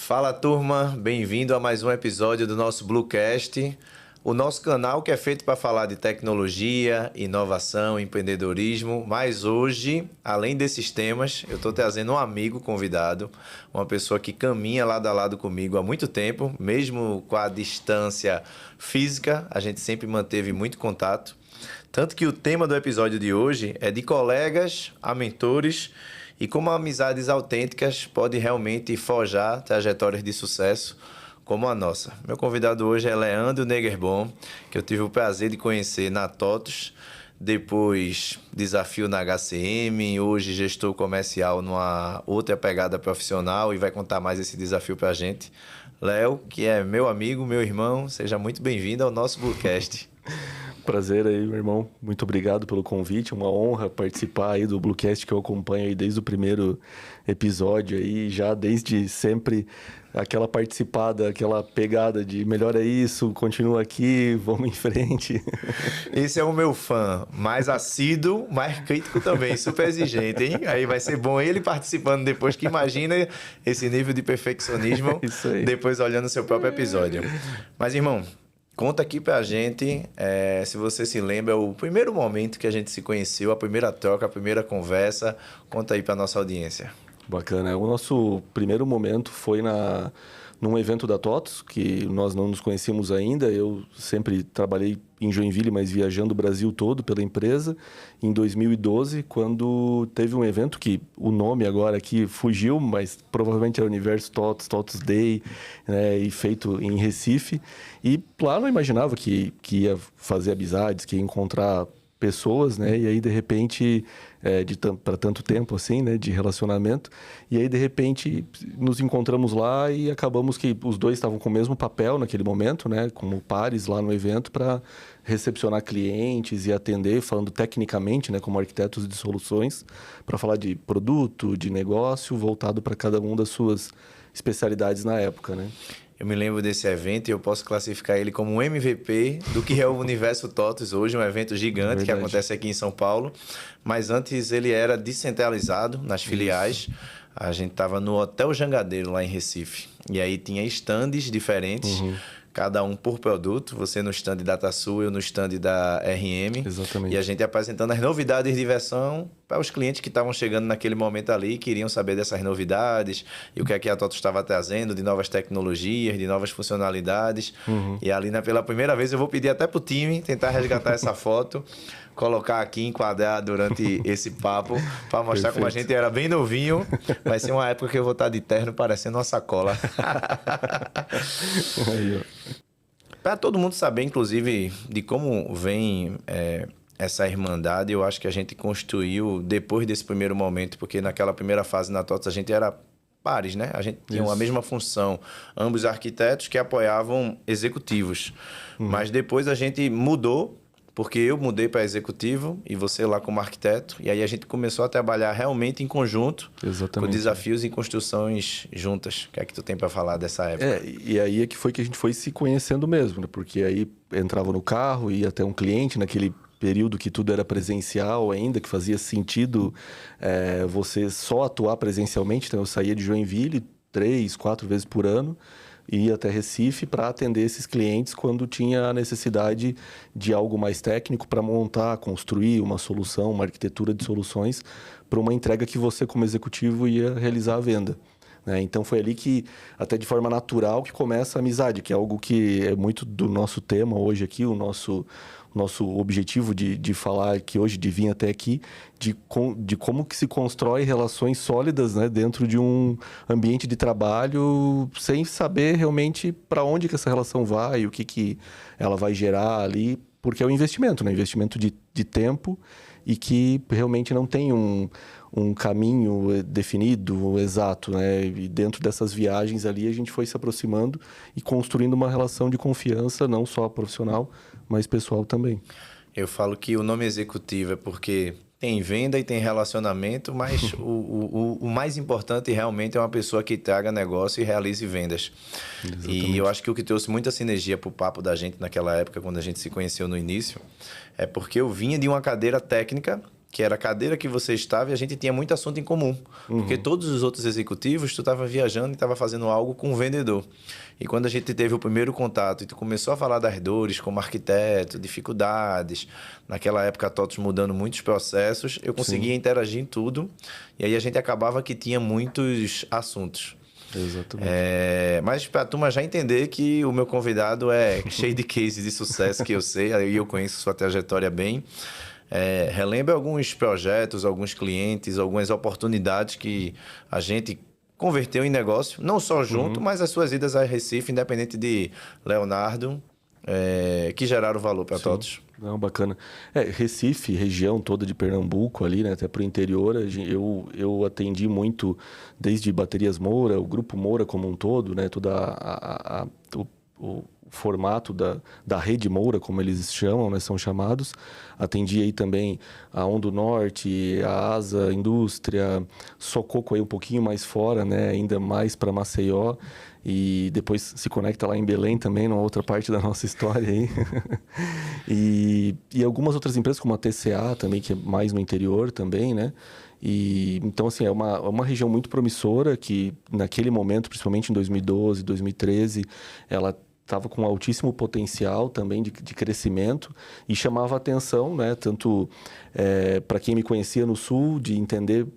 Fala turma, bem-vindo a mais um episódio do nosso Bluecast, o nosso canal que é feito para falar de tecnologia, inovação, empreendedorismo, mas hoje, além desses temas, eu estou trazendo um amigo convidado, uma pessoa que caminha lado a lado comigo há muito tempo, mesmo com a distância física, a gente sempre manteve muito contato, tanto que o tema do episódio de hoje é de colegas a mentores e como amizades autênticas podem realmente forjar trajetórias de sucesso como a nossa. Meu convidado hoje é Leandro Negerbon, que eu tive o prazer de conhecer na TOTUS, depois desafio na HCM, hoje gestor comercial numa outra pegada profissional e vai contar mais esse desafio para a gente. Léo, que é meu amigo, meu irmão, seja muito bem-vindo ao nosso Bluecast. Prazer aí, meu irmão. Muito obrigado pelo convite. Uma honra participar aí do Bluecast que eu acompanho aí desde o primeiro episódio aí, já desde sempre aquela participada, aquela pegada de melhor é isso, continua aqui, vamos em frente. Esse é o meu fã, mais assíduo, mais crítico também, super exigente, hein? Aí vai ser bom ele participando depois, que imagina esse nível de perfeccionismo depois olhando o seu próprio episódio. Mas, irmão, conta aqui pra gente, se você se lembra, o primeiro momento que a gente se conheceu, a primeira troca, a primeira conversa. Conta aí pra nossa audiência. Bacana. O nosso primeiro momento foi num evento da TOTUS, que nós não nos conhecíamos ainda. Eu sempre trabalhei em Joinville, mas viajando o Brasil todo pela empresa. Em 2012, quando teve um evento que o nome agora aqui fugiu, mas provavelmente era Universo TOTUS, TOTUS Day, né, e feito em Recife. E lá não imaginava que ia fazer amizades, que ia encontrar pessoas, né? E aí, de repente, para tanto tempo assim, né? De relacionamento. E aí, de repente, nos encontramos lá e acabamos que os dois estavam com o mesmo papel naquele momento, né? Como pares lá no evento para recepcionar clientes e atender, falando tecnicamente, né? Como arquitetos de soluções, para falar de produto, de negócio, voltado para cada um das suas especialidades na época, né? Eu me lembro desse evento e eu posso classificar ele como um MVP do que é o Universo TOTUS hoje, um evento gigante que acontece aqui em São Paulo. Mas antes ele era descentralizado nas filiais. A gente estava no Hotel Jangadeiro, lá em Recife. E aí tinha estandes diferentes, cada um por produto. Você no stand DataSul, eu no stand da RM. Exatamente. E a gente apresentando as novidades de versão para os clientes que estavam chegando naquele momento ali, queriam saber dessas novidades e o que é que a TOTUS estava trazendo de novas tecnologias, de novas funcionalidades. E ali, né, pela primeira vez, eu vou pedir até para o time tentar resgatar essa foto, colocar aqui, enquadrar durante esse papo, para mostrar como a gente era bem novinho. Vai ser uma época que eu vou estar de terno parecendo uma sacola. Para todo mundo saber, inclusive, de como vem essa irmandade, eu acho que a gente construiu depois desse primeiro momento, porque naquela primeira fase na TOTUS a gente era pares, né? A gente tinha a mesma função, ambos arquitetos que apoiavam executivos. Mas depois a gente mudou, porque eu mudei para executivo e você lá como arquiteto, e aí a gente começou a trabalhar realmente em conjunto, com desafios e construções juntas. O que é que tu tem para falar dessa época? E aí é que foi que a gente foi se conhecendo mesmo, né? Porque aí entrava no carro, ia até um cliente naquele período que tudo era presencial ainda, que fazia sentido você só atuar presencialmente. Então eu saía de Joinville 3, 4 vezes por ano, ia até Recife para atender esses clientes quando tinha a necessidade de algo mais técnico para montar, construir uma solução, uma arquitetura de soluções para uma entrega que você, como executivo, ia realizar a venda. Então foi ali que, até de forma natural, que começa a amizade, que é algo que é muito do nosso tema hoje aqui, o nosso objetivo de falar que hoje, de vir até aqui, de como que se constrói relações sólidas, né, dentro de um ambiente de trabalho, sem saber realmente para onde que essa relação vai, o que ela vai gerar ali, porque é um investimento, né? Investimento de tempo e que realmente não tem um caminho definido, exato, né? E dentro dessas viagens ali a gente foi se aproximando e construindo uma relação de confiança, não só profissional, mas pessoal também. Eu falo que o nome executivo é porque tem venda e tem relacionamento, mas o mais importante realmente é uma pessoa que traga negócio e realize vendas. Exatamente. E eu acho que o que trouxe muita sinergia para o papo da gente naquela época, quando a gente se conheceu no início, é porque eu vinha de uma cadeira técnica que era a cadeira que você estava e a gente tinha muito assunto em comum. Porque todos os outros executivos, tu estava viajando e estava fazendo algo com o vendedor. E quando a gente teve o primeiro contato e tu começou a falar das dores como arquiteto, dificuldades, naquela época a TOTVS mudando muitos processos, eu conseguia interagir em tudo. E aí a gente acabava que tinha muitos assuntos. Exatamente. Mas para a turma já entender que o meu convidado é cheio de cases de sucesso que eu sei, aí eu conheço sua trajetória bem. Relembre alguns projetos, alguns clientes, algumas oportunidades que a gente converteu em negócio, não só junto, mas as suas idas a Recife, independente de Leonardo, que geraram valor para todos. Não, bacana. Recife, região toda de Pernambuco ali, né? Até para o interior, eu atendi muito desde Baterias Moura, o Grupo Moura como um todo, né? Toda o formato da Rede Moura, como eles chamam, né? São chamados. Atendi aí também a On do Norte, a Asa Indústria, Sococo aí um pouquinho mais fora, né? Ainda mais para Maceió. E depois se conecta lá em Belém também, numa outra parte da nossa história aí. E algumas outras empresas, como a TCA também, que é mais no interior também, né? Então, assim, é uma região muito promissora que, naquele momento, principalmente em 2012, 2013, ela estava com altíssimo potencial também de crescimento e chamava a atenção, né? Tanto para quem me conhecia no Sul, de entender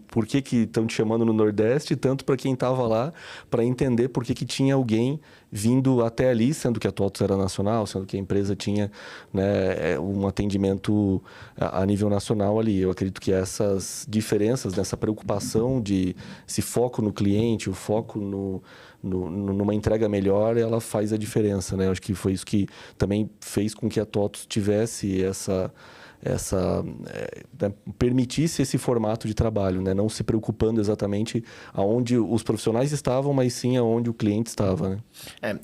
por que estão te chamando no Nordeste, tanto para quem estava lá, para entender por que tinha alguém vindo até ali, sendo que a TOTVS era nacional, sendo que a empresa tinha, né, um atendimento a nível nacional ali. Eu acredito que essas diferenças, nessa preocupação de esse foco no cliente, o foco numa entrega melhor, ela faz a diferença, né? Eu acho que foi isso que também fez com que a TOTVS tivesse permitisse esse formato de trabalho, né? Não se preocupando exatamente aonde os profissionais estavam, mas sim aonde o cliente estava, né?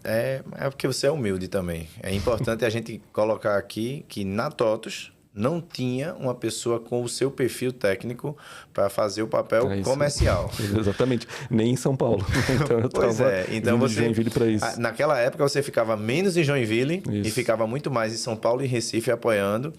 É porque você é humilde também. É importante a gente colocar aqui que na TOTVS não tinha uma pessoa com o seu perfil técnico para fazer o papel comercial. Exatamente. Nem em São Paulo. Então eu então você, em Joinville para isso. Naquela época você ficava menos em Joinville e ficava muito mais em São Paulo e Recife apoiando,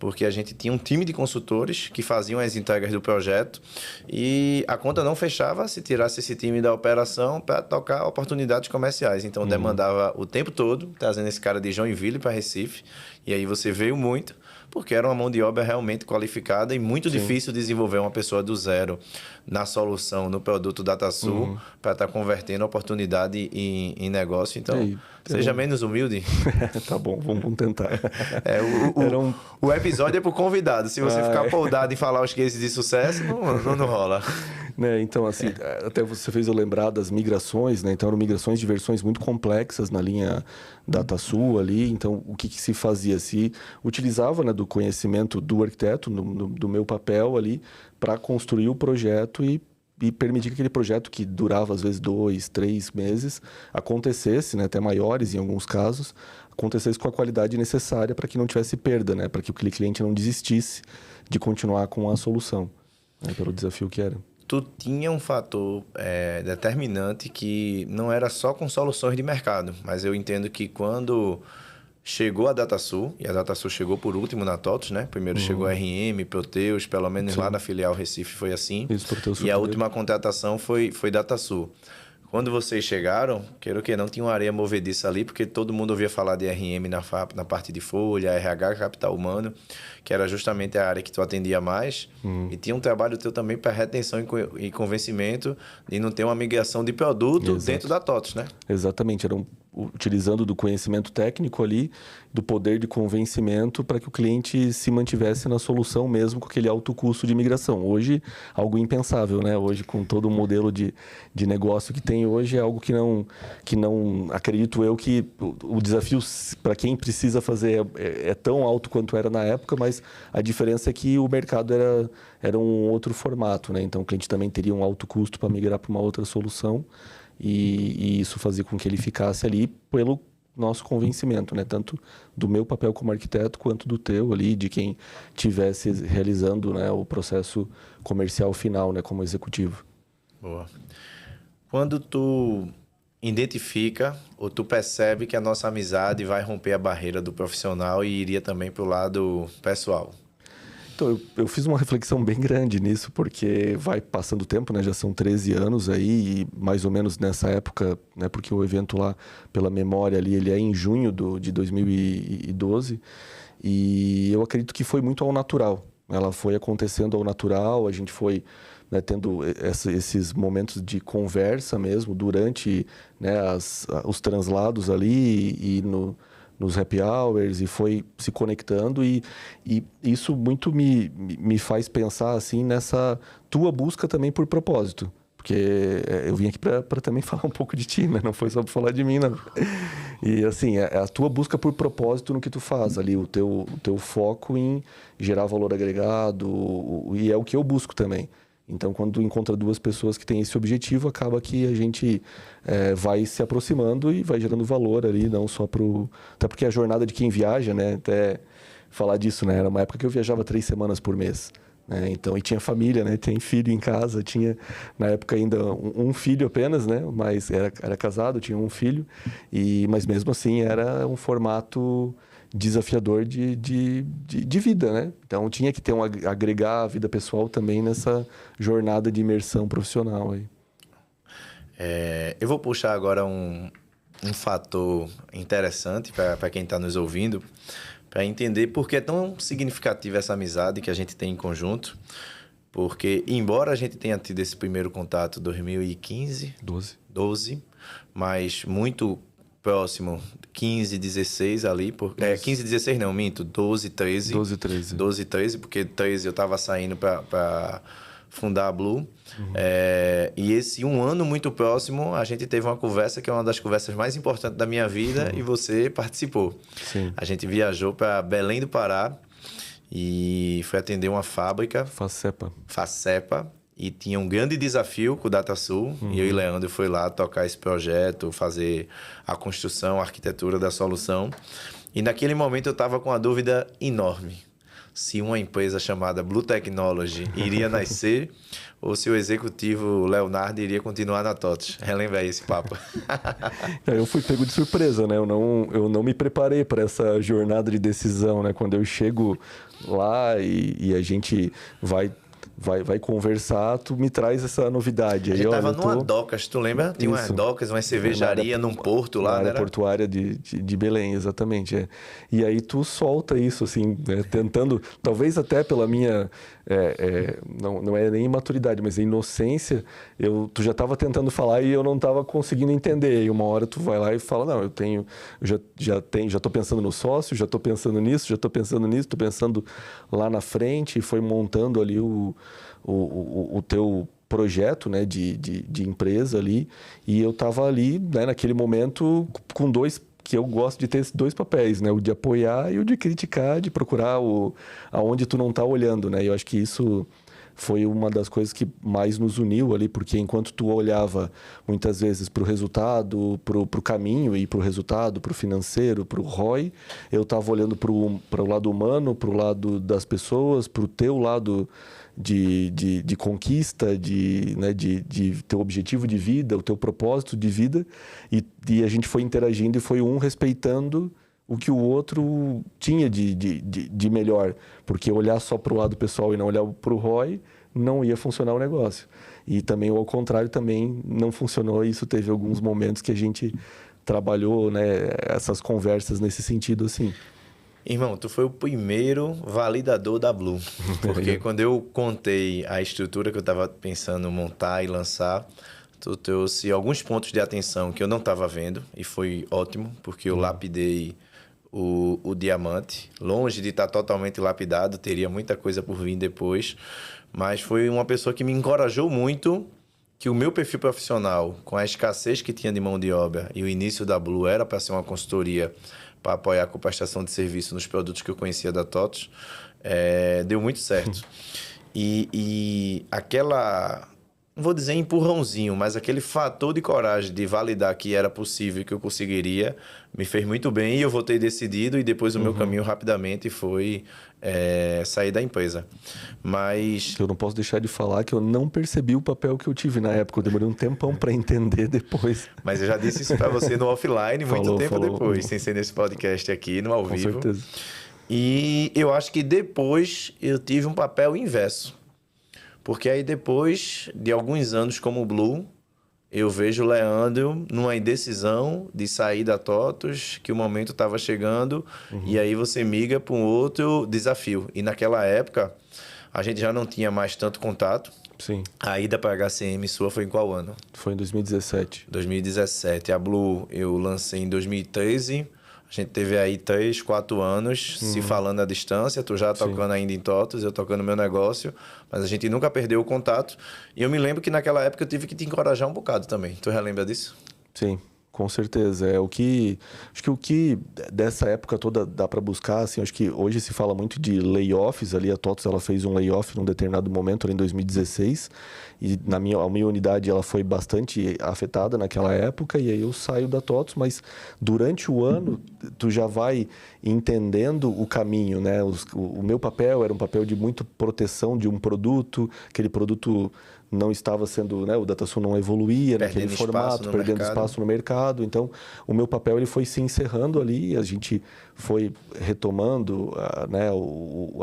porque a gente tinha um time de consultores que faziam as entregas do projeto e a conta não fechava se tirasse esse time da operação para tocar oportunidades comerciais. Então demandava o tempo todo, trazendo esse cara de Joinville para Recife, e aí você veio muito, porque era uma mão de obra realmente qualificada e muito difícil desenvolver uma pessoa do zero na solução, no produto DataSul, para estar convertendo a oportunidade em negócio. Então, seja menos humilde. Tá bom, vamos tentar. O episódio é para o convidado. Se você ficar poldado em falar os cases de sucesso, não rola. Né? Então, assim, até você fez eu lembrar das migrações, né? Então, eram migrações de versões muito complexas na linha DataSul ali. Então, o que se fazia? Se utilizava, né, do conhecimento do arquiteto, do meu papel ali, para construir o projeto e permitir que aquele projeto que durava, às vezes, 2, 3 meses, acontecesse, né, até maiores em alguns casos, acontecesse com a qualidade necessária para que não tivesse perda, né? Para que o cliente não desistisse de continuar com a solução, né, pelo desafio que era. Tu tinha um fator determinante que não era só com soluções de mercado, mas eu entendo que quando chegou a DataSul, e a DataSul chegou por último na TOTVS, né? Primeiro chegou a RM, Proteus, pelo menos lá na filial Recife foi assim. Isso, Proteus, e a última contratação foi DataSul. Quando vocês chegaram, queira ou que não, tinha uma areia movediça ali, porque todo mundo ouvia falar de RM na parte de folha, RH, capital humano, que era justamente a área que tu atendia mais. E tinha um trabalho teu também para retenção e convencimento de não ter uma migração de produto dentro da TOTVS, né? Exatamente, utilizando do conhecimento técnico ali, do poder de convencimento para que o cliente se mantivesse na solução mesmo com aquele alto custo de migração. Hoje, algo impensável, né? Hoje, com todo o modelo de negócio que tem hoje, é algo que não acredito eu que o desafio para quem precisa fazer é tão alto quanto era na época, mas a diferença é que o mercado era um outro formato, né? Então, o cliente também teria um alto custo para migrar para uma outra solução. E isso fazia com que ele ficasse ali pelo nosso convencimento, né? Tanto do meu papel como arquiteto, quanto do teu ali, de quem estivesse realizando, né, o processo comercial final, né, como executivo. Boa. Quando tu identifica ou tu percebe que a nossa amizade vai romper a barreira do profissional e iria também para o lado pessoal? Então, eu fiz uma reflexão bem grande nisso, porque vai passando o tempo, né? Já são 13 anos aí, e mais ou menos nessa época, né? Porque o evento lá, pela memória ali, ele é em junho de 2012. E eu acredito que foi muito ao natural. Ela foi acontecendo ao natural, a gente foi, né, tendo esses momentos de conversa mesmo, durante, né, os translados ali e nos happy hours, e foi se conectando, e isso muito me faz pensar assim nessa tua busca também por propósito, porque eu vim aqui para também falar um pouco de ti, né? Não foi só para falar de mim, não. E assim, é a tua busca por propósito no que tu faz ali, o teu foco em gerar valor agregado, e é o que eu busco também. Então, quando tu encontra duas pessoas que têm esse objetivo, acaba que a gente vai se aproximando e vai gerando valor ali, não só até porque a jornada de quem viaja, né? Até falar disso, né? Era uma época que eu viajava 3 semanas por mês, né? Então, e tinha família, né? Tem filho em casa, tinha, na época, ainda um filho apenas, né? Mas era casado, tinha um filho, mas mesmo assim era um formato desafiador de vida, né? Então tinha que ter agregar a vida pessoal também nessa jornada de imersão profissional aí. Eu vou puxar agora um fator interessante para quem está nos ouvindo, para entender por que é tão significativa essa amizade que a gente tem em conjunto. Porque, embora a gente tenha tido esse primeiro contato em 2015... 12, mas muito próximo, 15, 16 ali. 15, 16 não, minto, 12, 13. 12, 13, porque 13 eu estava saindo para fundar a Blue. Uhum. E esse um ano muito próximo, a gente teve uma conversa que é uma das conversas mais importantes da minha vida, e você participou. Sim. A gente viajou para Belém do Pará e foi atender uma fábrica. FACEPA. E tinha um grande desafio com o DataSul. Uhum. E eu e Leandro foi lá tocar esse projeto, fazer a construção, a arquitetura da solução. E naquele momento eu estava com uma dúvida enorme. Se uma empresa chamada Blue Technology iria nascer ou se o executivo Leonardo iria continuar na TOTVS. Relembra aí esse papo. Eu fui pego de surpresa, né? Eu não me preparei para essa jornada de decisão, né? Quando eu chego lá e a gente vai conversar, tu me traz essa novidade. A gente tava numa docas, tu lembra? Tinha umas docas, uma cervejaria num porto lá, né? Na área portuária de Belém, exatamente. E aí tu solta isso, assim, né? Tentando, talvez até pela minha, não é nem imaturidade, mas a inocência, tu já estava tentando falar e eu não estava conseguindo entender. E uma hora tu vai lá e fala, não, já estou pensando no sócio, já estou pensando nisso, já estou pensando nisso, estou pensando lá na frente, e foi montando ali o teu projeto, né, de empresa ali, e eu estava ali, né, naquele momento com que eu gosto de ter esses 2 papéis, né, o de apoiar e o de criticar, de procurar aonde tu não está olhando, né, e eu acho que isso foi uma das coisas que mais nos uniu ali, porque enquanto tu olhava muitas vezes para o resultado, para o caminho e para o resultado, para o financeiro, para o ROI, eu estava olhando para o lado humano, para o lado das pessoas, para o teu lado de conquista, né, de teu objetivo de vida, o teu propósito de vida, e a gente foi interagindo e foi um respeitando o que o outro tinha de melhor, porque olhar só para o lado pessoal e não olhar para o ROI não ia funcionar o negócio. E também, ao contrário, também não funcionou. Isso teve alguns momentos que a gente trabalhou, né, essas conversas nesse sentido, assim. Irmão, tu foi o primeiro validador da Blue, porque quando eu contei a estrutura que eu estava pensando montar e lançar, tu trouxe alguns pontos de atenção que eu não estava vendo, e foi ótimo, porque eu lapidei o diamante, longe de estar totalmente lapidado, teria muita coisa por vir depois, mas foi uma pessoa que me encorajou muito, que o meu perfil profissional, com a escassez que tinha de mão de obra, e o início da Blue era para ser uma consultoria para apoiar com prestação de serviço nos produtos que eu conhecia da TOTVS, deu muito certo. E aquela, não vou dizer empurrãozinho, mas aquele fator de coragem de validar que era possível, que eu conseguiria, me fez muito bem, e eu voltei decidido, e depois o meu caminho rapidamente foi sair da empresa. Mas eu não posso deixar de falar que eu não percebi o papel que eu tive na época, eu demorei um tempão para entender depois. Mas eu já disse isso para você no offline, muito tempo depois, sem ser nesse podcast aqui, no ao vivo. Com certeza. E eu acho que depois eu tive um papel inverso. Porque aí depois de alguns anos como Blue, eu vejo o Leandro numa indecisão de sair da TOTVS, que o momento estava chegando, e aí você migra para um outro desafio. E naquela época, a gente já não tinha mais tanto contato. Sim. A ida para a HCM sua foi em qual ano? Foi em 2017. 2017. A Blue eu lancei em 2013. A gente teve aí 3, 4 anos se falando à distância. Tu já tocando ainda em TOTVS, eu tocando meu negócio. Mas a gente nunca perdeu o contato. E eu me lembro que naquela época eu tive que te encorajar um bocado também. Tu relembra disso? Sim, com certeza. Acho que o que dessa época toda dá para buscar, assim, acho que hoje se fala muito de layoffs ali. A TOTVS ela fez um layoff num determinado momento ali em 2016 e a minha unidade ela foi bastante afetada naquela época e aí eu saio da TOTVS, mas durante o ano tu já vai entendendo o caminho, né? O meu papel era um papel de muita proteção de um produto, aquele produto não estava sendo, né, o DataSul não evoluía naquele formato, perdendo espaço no mercado. Então, o meu papel ele foi se encerrando ali, a gente foi retomando né,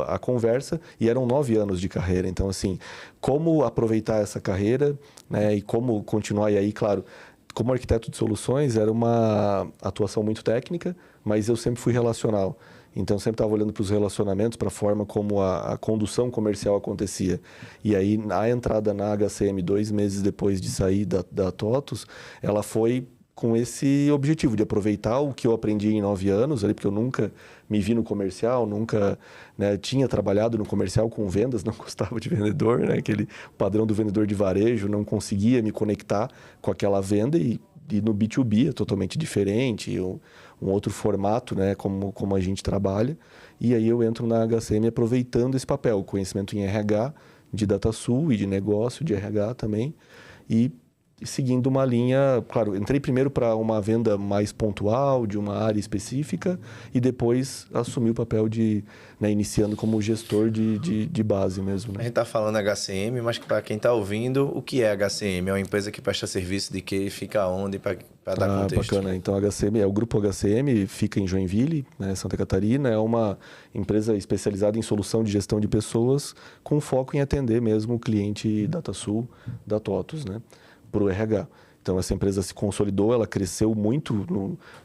a conversa e eram 9 anos de carreira. Então, assim, como aproveitar essa carreira, né, e como continuar, e aí, claro, como arquiteto de soluções, era uma atuação muito técnica, mas eu sempre fui relacional. Então, sempre estava olhando para os relacionamentos, para a forma como a condução comercial acontecia. E aí, a entrada na HCM, 2 meses depois de sair da TOTVS, ela foi com esse objetivo de aproveitar o que eu aprendi em 9 anos, ali, porque eu nunca me vi no comercial, nunca, né, tinha trabalhado no comercial com vendas, não gostava de vendedor, né, aquele padrão do vendedor de varejo, não conseguia me conectar com aquela venda e no B2B é totalmente diferente, um outro formato, né, como a gente trabalha. E aí eu entro na HCM aproveitando esse papel, conhecimento em RH, de DataSul e de negócio, de RH também, e seguindo uma linha, claro, entrei primeiro para uma venda mais pontual, de uma área específica, e depois assumi o papel de, né, iniciando como gestor de base mesmo. Né? A gente está falando HCM, mas para quem está ouvindo, o que é HCM? É uma empresa que presta serviço de quê? Fica onde? Para dar contexto. Bacana. Então, HCM, o grupo HCM fica em Joinville, né, Santa Catarina. É uma empresa especializada em solução de gestão de pessoas, com foco em atender mesmo o cliente DataSul, da TOTVS, né? Para o RH. Então, essa empresa se consolidou, ela cresceu muito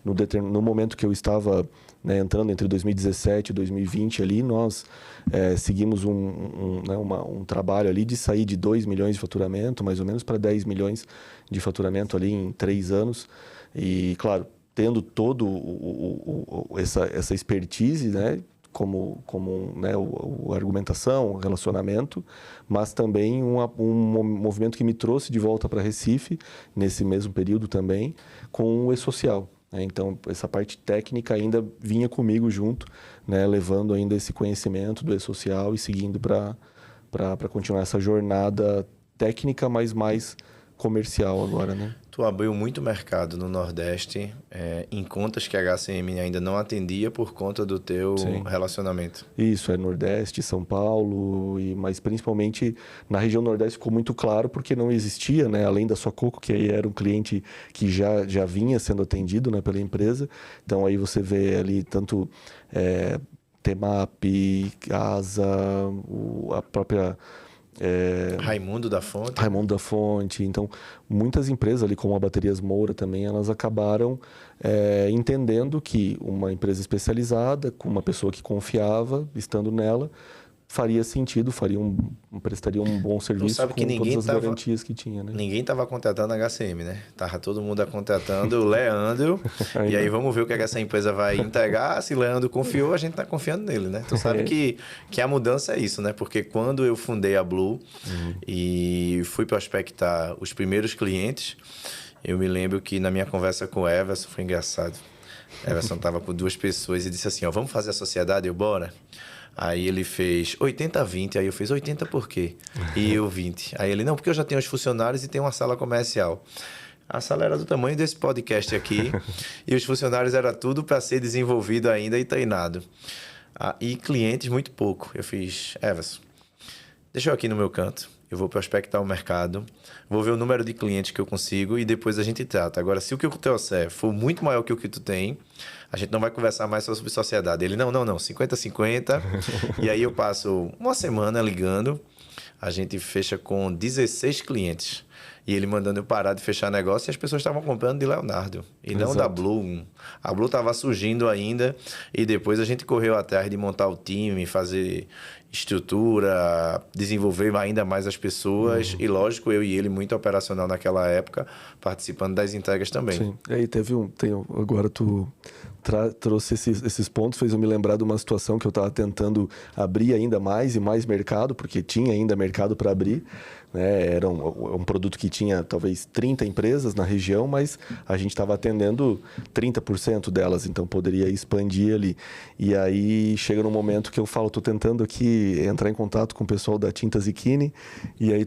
no momento que eu estava, né, entrando entre 2017 e 2020 ali, nós seguimos um trabalho ali de sair de 2 milhões de faturamento, mais ou menos, para 10 milhões de faturamento ali em 3 anos. E, claro, tendo todo essa expertise, né, como né, a argumentação, o relacionamento, mas também um movimento que me trouxe de volta para Recife, nesse mesmo período também, com o e-social. Né? Então, essa parte técnica ainda vinha comigo junto, né, levando ainda esse conhecimento do e-social e seguindo para continuar essa jornada técnica, mas mais comercial agora, né? Tu abriu muito mercado no Nordeste em contas que a HCM ainda não atendia por conta do teu relacionamento. Isso, Nordeste, São Paulo, mas principalmente na região Nordeste ficou muito claro porque não existia, né, além da Sococo, que aí era um cliente que já vinha sendo atendido, né, pela empresa. Então aí você vê ali tanto Temap, Asa, a própria... Raimundo da Fonte. Raimundo da Fonte. Então, muitas empresas ali, como a Baterias Moura também, elas acabaram entendendo que uma empresa especializada, com uma pessoa que confiava, estando nela, faria sentido, prestaria um bom serviço com todas as garantias que tinha, né? Ninguém estava contratando a HCM, né? Tava todo mundo contratando o Leandro. E aí vamos ver o que essa empresa vai entregar. Se o Leandro confiou, a gente está confiando nele, né? Tu sabe que a mudança é isso, né? Porque quando eu fundei a Blue e fui prospectar os primeiros clientes, eu me lembro que na minha conversa com o Everson, foi engraçado. Everson estava com 2 pessoas e disse assim, ó, vamos fazer a sociedade? Eu, bora. Aí ele fez 80-20, aí eu fiz 80 por quê? E eu 20. Aí ele, não, porque eu já tenho os funcionários e tenho uma sala comercial. A sala era do tamanho desse podcast aqui e os funcionários era tudo para ser desenvolvido ainda e treinado. E clientes muito pouco. Eu fiz, Everson, deixa eu aqui no meu canto. eu vou prospectar o mercado, vou ver o número de clientes que eu consigo e depois a gente trata. Agora, se o que eu trouxer for muito maior que o que tu tem, a gente não vai conversar mais sobre sociedade. Ele, não, 50-50. E aí eu passo uma semana ligando, a gente fecha com 16 clientes. E ele mandando eu parar de fechar negócio e as pessoas estavam comprando de Leonardo e não da Blue. A Blue estava surgindo ainda e depois a gente correu atrás de montar o time, fazer estrutura, desenvolver ainda mais as pessoas e, lógico, eu e ele muito operacional naquela época, participando das entregas também. Sim, e aí agora tu trouxe esses pontos, fez eu me lembrar de uma situação que eu estava tentando abrir ainda mais e mais mercado, porque tinha ainda mercado para abrir, né? Era um produto que tinha talvez 30 empresas na região, mas a gente estava atendendo 30% delas, então poderia expandir ali. E aí chega num momento que eu falo, tô tentando aqui entrar em contato com o pessoal da Tinta Zucchini, e aí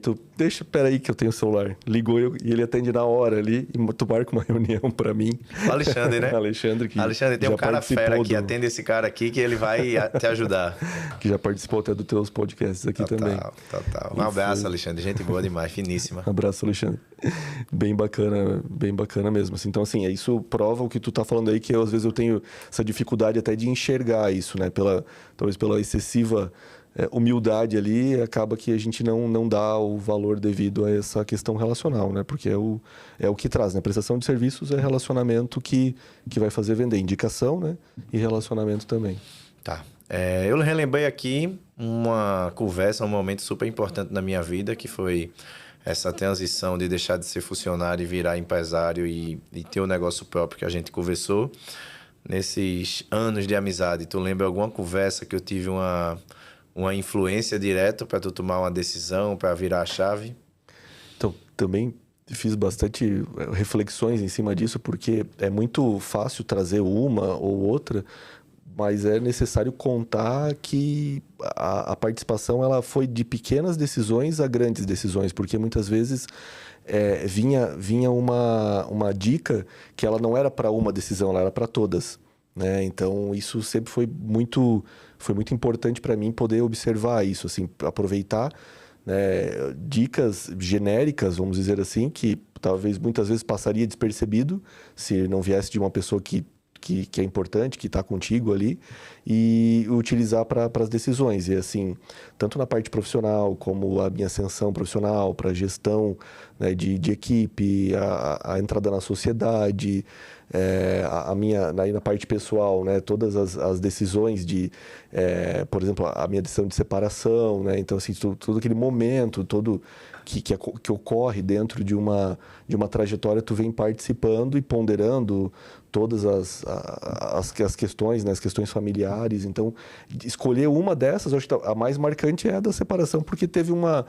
peraí que eu tenho o celular. Ligou e ele atende na hora ali, e tu marca uma reunião para mim. O Alexandre, né? Alexandre, tem um cara fera que atende esse cara aqui, que ele vai te ajudar. Que já participou até dos teus podcasts aqui também. Total. Um abraço, Alexandre. Gente boa demais, finíssima. Abraço, Alexandre. Bem bacana mesmo. Então, assim, isso prova o que tu tá falando aí, que às vezes eu tenho essa dificuldade até de enxergar isso, né? Talvez pela excessiva humildade ali, acaba que a gente não dá o valor devido a essa questão relacional, né? Porque é o que traz, né? Prestação de serviços é relacionamento que vai fazer vender. Indicação, né? E relacionamento também. Tá. Eu relembrei aqui uma conversa, um momento super importante na minha vida, que foi essa transição de deixar de ser funcionário e virar empresário e ter um negócio próprio que a gente conversou. Nesses anos de amizade, tu lembra alguma conversa que eu tive uma influência direta para tu tomar uma decisão, para virar a chave? Então, também fiz bastante reflexões em cima disso, porque é muito fácil trazer uma ou outra, mas é necessário contar que a participação ela foi de pequenas decisões a grandes decisões, porque muitas vezes vinha uma dica que ela não era para uma decisão, ela era para todas, né? Então, isso sempre foi muito importante para mim poder observar isso, assim, aproveitar, né, dicas genéricas, vamos dizer assim, que talvez muitas vezes passaria despercebido se não viesse de uma pessoa que é importante, que está contigo ali, e utilizar para as decisões. E assim, tanto na parte profissional, como a minha ascensão profissional, para a gestão, né, de equipe, a entrada na sociedade, aí na parte pessoal, né, todas as decisões por exemplo, a minha decisão de separação, né, então assim, todo aquele momento, que ocorre dentro de uma trajetória, tu vem participando e ponderando todas as questões, né, as questões familiares. Então, escolher uma dessas, eu acho que a mais marcante é a da separação, porque teve uma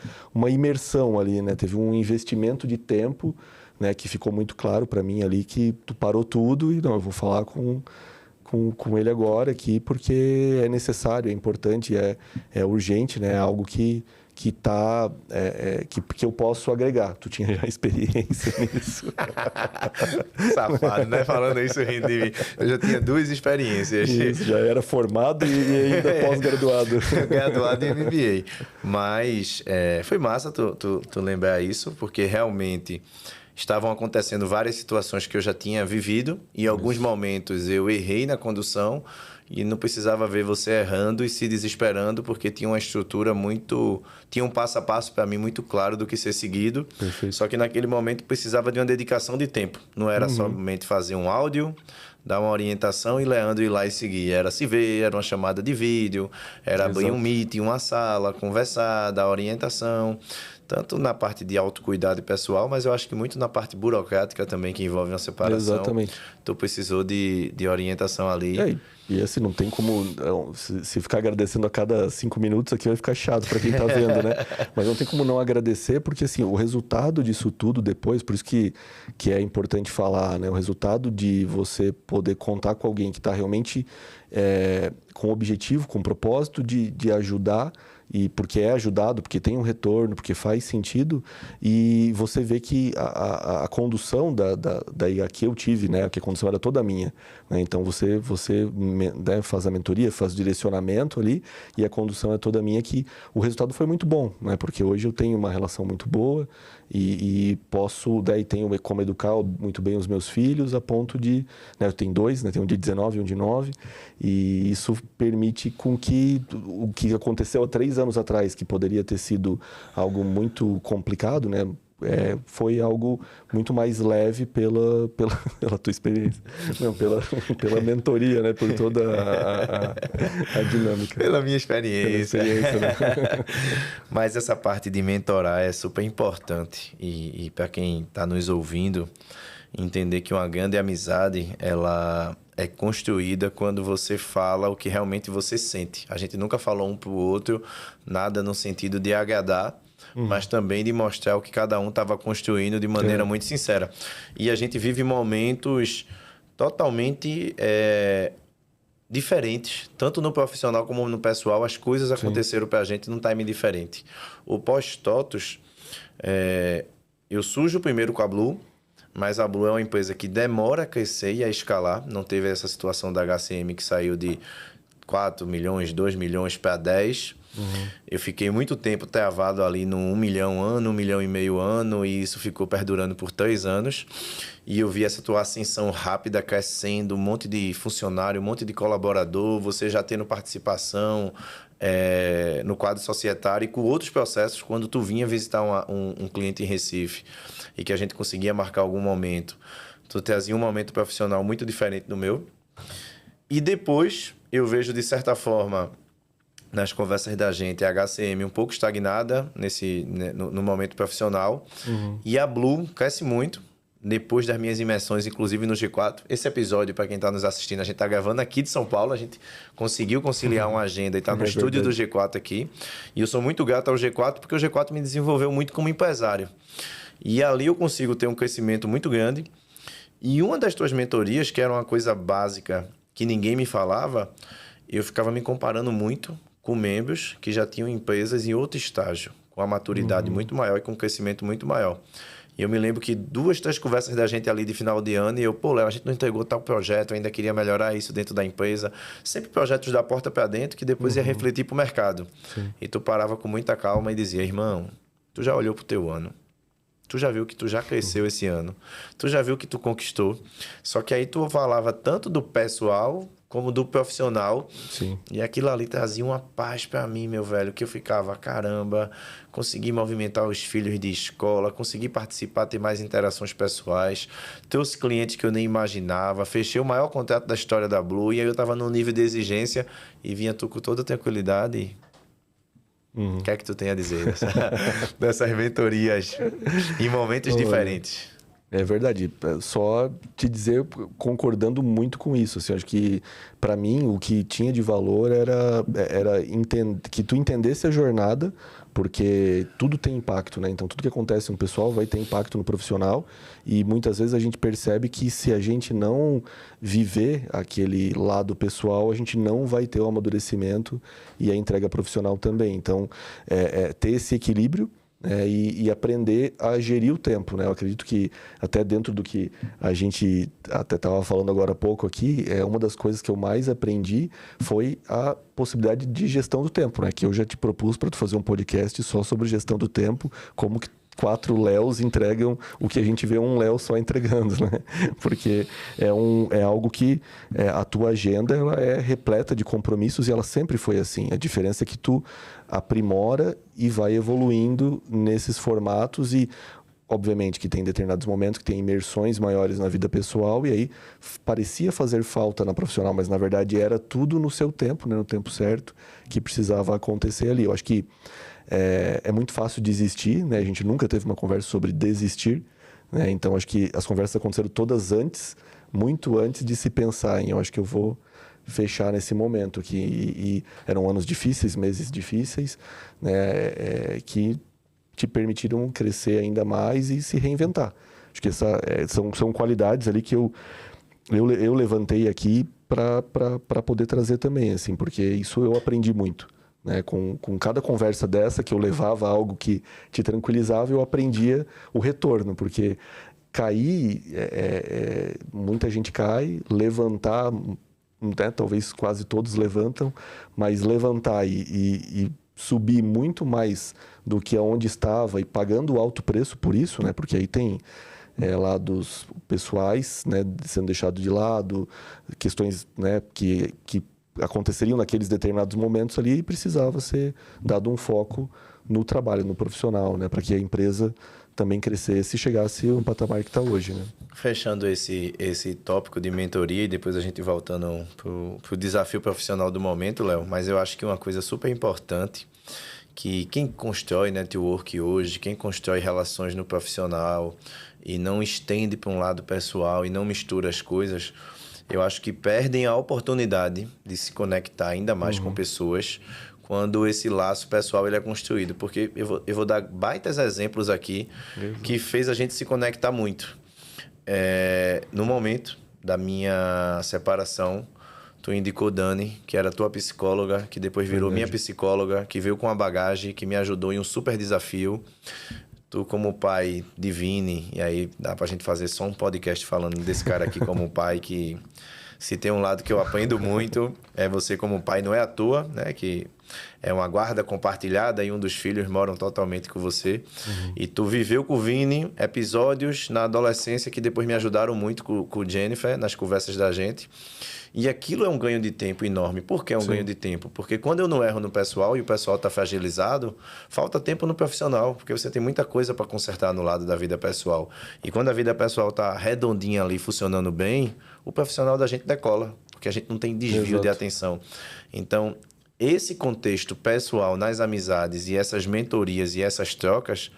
imersão ali, né, teve um investimento de tempo, né, que ficou muito claro para mim ali, que tu parou tudo e não, eu vou falar com ele agora aqui, porque é necessário, é importante, é urgente, né, é algo que eu posso agregar. Tu tinha já experiência nisso. Safado, né? Falando isso rindo de mim. Eu já tinha 2 experiências. Isso, já era formado e ainda pós-graduado. Graduado em MBA. Mas foi massa tu lembrar isso, porque realmente estavam acontecendo várias situações que eu já tinha vivido. E em alguns momentos eu errei na condução e não precisava ver você errando e se desesperando, porque tinha uma estrutura tinha um passo a passo para mim muito claro do que ser seguido. Perfeito. Só que naquele momento precisava de uma dedicação de tempo. Não era somente fazer um áudio, dar uma orientação e Leandro ir lá e seguir. Era se ver, era uma chamada de vídeo, era abrir um meeting, uma sala, conversar, dar orientação. Tanto na parte de autocuidado pessoal, mas eu acho que muito na parte burocrática também, que envolve uma separação. Exatamente. Tu precisou de orientação ali. E assim, não tem como... Se ficar agradecendo a cada 5 minutos aqui vai ficar chato para quem tá vendo, né? Mas não tem como não agradecer, porque assim, o resultado disso tudo depois, por isso que é importante falar, né? O resultado de você poder contar com alguém que está realmente com objetivo, com propósito de ajudar e porque é ajudado, porque tem um retorno, porque faz sentido, e você vê que a condução que eu tive, né, que a condução era toda minha, né, então você né, faz a mentoria, faz o direcionamento ali, e a condução é toda minha, que o resultado foi muito bom, né, porque hoje eu tenho uma relação muito boa, e posso, daí tenho como educar muito bem os meus filhos, a ponto de, né, eu tenho 2, né, tenho um de 19 e um de 9, e isso permite com que o que aconteceu há 3 anos atrás, que poderia ter sido algo muito complicado, né, foi algo muito mais leve pela tua experiência, não, pela mentoria, né, por toda a dinâmica. Pela minha experiência. Né? Mas essa parte de mentorar é super importante. E para quem está nos ouvindo, entender que uma grande amizade, ela é construída quando você fala o que realmente você sente. A gente nunca falou um para o outro nada no sentido de agradar, mas também de mostrar o que cada um estava construindo de maneira muito sincera. E a gente vive momentos totalmente diferentes, tanto no profissional como no pessoal. As coisas aconteceram para a gente num time diferente. O pós-TOTUS, eu surjo primeiro com a Blue, mas a Blue é uma empresa que demora a crescer e a escalar. Não teve essa situação da HCM que saiu de 4 milhões, 2 milhões para 10. Eu fiquei muito tempo travado ali no 1 milhão ano, 1 milhão e meio ano, e isso ficou perdurando por 3 anos. E eu vi essa tua ascensão rápida crescendo, um monte de funcionário, um monte de colaborador, você já tendo participação no quadro societário e com outros processos, quando tu vinha visitar um cliente em Recife e que a gente conseguia marcar algum momento, tu trazia um momento profissional muito diferente do meu. E depois eu vejo, de certa forma, nas conversas da gente, a HCM um pouco estagnada no momento profissional. E a Blue cresce muito depois das minhas imersões, inclusive no G4. Esse episódio, para quem está nos assistindo, a gente está gravando aqui de São Paulo. A gente conseguiu conciliar uma agenda e está no estúdio do G4 aqui. E eu sou muito grato ao G4 porque o G4 me desenvolveu muito como empresário. E ali eu consigo ter um crescimento muito grande. E uma das tuas mentorias, que era uma coisa básica que ninguém me falava, eu ficava me comparando muito com membros que já tinham empresas em outro estágio, com a maturidade muito maior e com um crescimento muito maior. E eu me lembro que 2, 3 conversas da gente ali de final de ano, e eu, Léo, a gente não entregou tal projeto, eu ainda queria melhorar isso dentro da empresa. Sempre projetos da porta para dentro, que depois ia refletir para o mercado. E tu parava com muita calma e dizia, irmão, tu já olhou para o teu ano? Tu já viu que tu já cresceu esse ano? Tu já viu que tu conquistou? Só que aí tu falava tanto do pessoal como do profissional. E aquilo ali trazia uma paz para mim, meu velho, que eu ficava, caramba, consegui movimentar os filhos de escola, consegui participar, ter mais interações pessoais, ter os clientes que eu nem imaginava, fechei o maior contrato da história da Blue, e aí eu tava num nível de exigência e vinha tu com toda tranquilidade. O que é que tu tem a dizer dessas mentorias em momentos diferentes? É verdade. Só te dizer, concordando muito com isso. Assim, acho que, para mim, o que tinha de valor era que tu entendesse a jornada, porque tudo tem impacto, né? Então, tudo que acontece no pessoal vai ter impacto no profissional. E muitas vezes a gente percebe que se a gente não viver aquele lado pessoal, a gente não vai ter o amadurecimento e a entrega profissional também. Então, ter esse equilíbrio, e aprender a gerir o tempo, né? Eu acredito que até dentro do que a gente até estava falando agora há pouco aqui, uma das coisas que eu mais aprendi foi a possibilidade de gestão do tempo, né? Que eu já te propus para tu fazer um podcast só sobre gestão do tempo, como que 4 Léos entregam o que a gente vê um Léo só entregando, né? Porque é algo que a tua agenda ela é repleta de compromissos e ela sempre foi assim. A diferença é que tu aprimora e vai evoluindo nesses formatos e, obviamente, que tem determinados momentos que tem imersões maiores na vida pessoal e aí parecia fazer falta na profissional, mas na verdade era tudo no seu tempo, né? No tempo certo que precisava acontecer ali. Eu acho que é muito fácil desistir, né? A gente nunca teve uma conversa sobre desistir, né? Então, acho que as conversas aconteceram todas antes, muito antes de se pensar em eu acho que eu vou fechar nesse momento aqui. E eram anos difíceis, meses difíceis, né? Que te permitiram crescer ainda mais e se reinventar. Acho que são qualidades ali que eu levantei aqui para poder trazer também, assim, porque isso eu aprendi muito. né? Com cada conversa dessa que eu levava algo que te tranquilizava, eu aprendia o retorno, porque cair, muita gente cai, levantar, né? Talvez quase todos levantam, mas levantar e subir muito mais do que aonde estava e pagando alto preço por isso, né? Porque aí tem lados pessoais, né? Sendo deixado de lado, questões, né? que aconteceriam naqueles determinados momentos ali e precisava ser dado um foco no trabalho, no profissional, né? Para que a empresa também crescesse e chegasse ao patamar que está hoje, né? Fechando esse tópico de mentoria e depois a gente voltando pro desafio profissional do momento, Léo, mas eu acho que uma coisa super importante que quem constrói network hoje, quem constrói relações no profissional e não estende para um lado pessoal e não mistura as coisas, eu acho que perdem a oportunidade de se conectar ainda mais com pessoas quando esse laço pessoal ele é construído. Porque eu vou dar baitas exemplos aqui que fez a gente se conectar muito. No momento da minha separação, tu indicou Dani, que era tua psicóloga, que depois virou minha psicóloga, que veio com a bagagem, que me ajudou em um super desafio. Tu como pai de Vini, e aí dá pra gente fazer só um podcast falando desse cara aqui como pai, que se tem um lado que eu aprendo muito, é você como pai, não é à toa, né? Que é uma guarda compartilhada e um dos filhos moram totalmente com você. E tu viveu com o Vini episódios na adolescência que depois me ajudaram muito com o Jennifer, nas conversas da gente. E aquilo é um ganho de tempo enorme. Por que é um ganho de tempo? Porque quando eu não erro no pessoal e o pessoal está fragilizado, falta tempo no profissional, porque você tem muita coisa para consertar no lado da vida pessoal. E quando a vida pessoal está redondinha ali, funcionando bem, o profissional da gente decola, porque a gente não tem desvio de atenção. Então, esse contexto pessoal nas amizades e essas mentorias e essas trocas,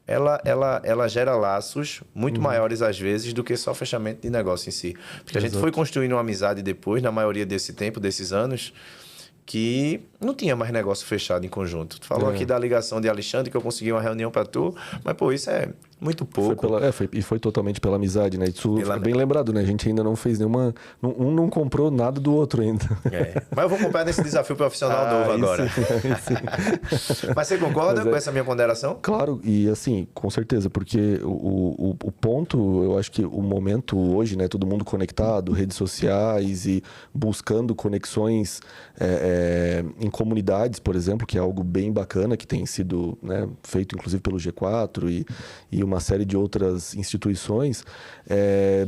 ela gera laços muito maiores, às vezes, do que só fechamento de negócio em si. Porque a gente foi construindo uma amizade depois, na maioria desse tempo, desses anos, que não tinha mais negócio fechado em conjunto. Tu falou aqui da ligação de Alexandre, que eu consegui uma reunião para tu, mas, pô, isso é muito pouco. Foi totalmente pela amizade, né? Isso fica bem lembrado, né? A gente ainda não fez nenhuma... Um não comprou nada do outro ainda. Mas eu vou comprar nesse desafio profissional novo agora. Mas você concorda com essa minha ponderação? Claro, e assim, com certeza, porque o ponto, eu acho que o momento hoje, né? Todo mundo conectado, redes sociais e buscando conexões em comunidades, por exemplo, que é algo bem bacana, que tem sido, né, feito inclusive pelo G4 e uma série de outras instituições,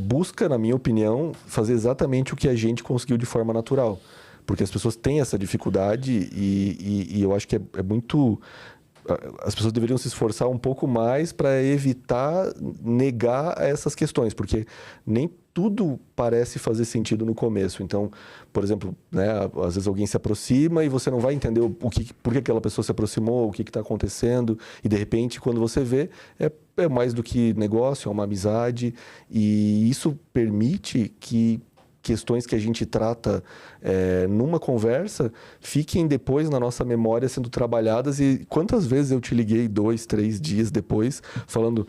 busca, na minha opinião, fazer exatamente o que a gente conseguiu de forma natural. Porque as pessoas têm essa dificuldade e eu acho que é muito... As pessoas deveriam se esforçar um pouco mais para evitar negar essas questões, porque nem tudo parece fazer sentido no começo. Então, por exemplo, né, às vezes alguém se aproxima e você não vai entender por que aquela pessoa se aproximou, o que está acontecendo, e de repente, quando você vê, é mais do que negócio, é uma amizade, e isso permite que questões que a gente trata numa conversa fiquem depois na nossa memória sendo trabalhadas. E quantas vezes eu te liguei 2, 3 dias depois falando,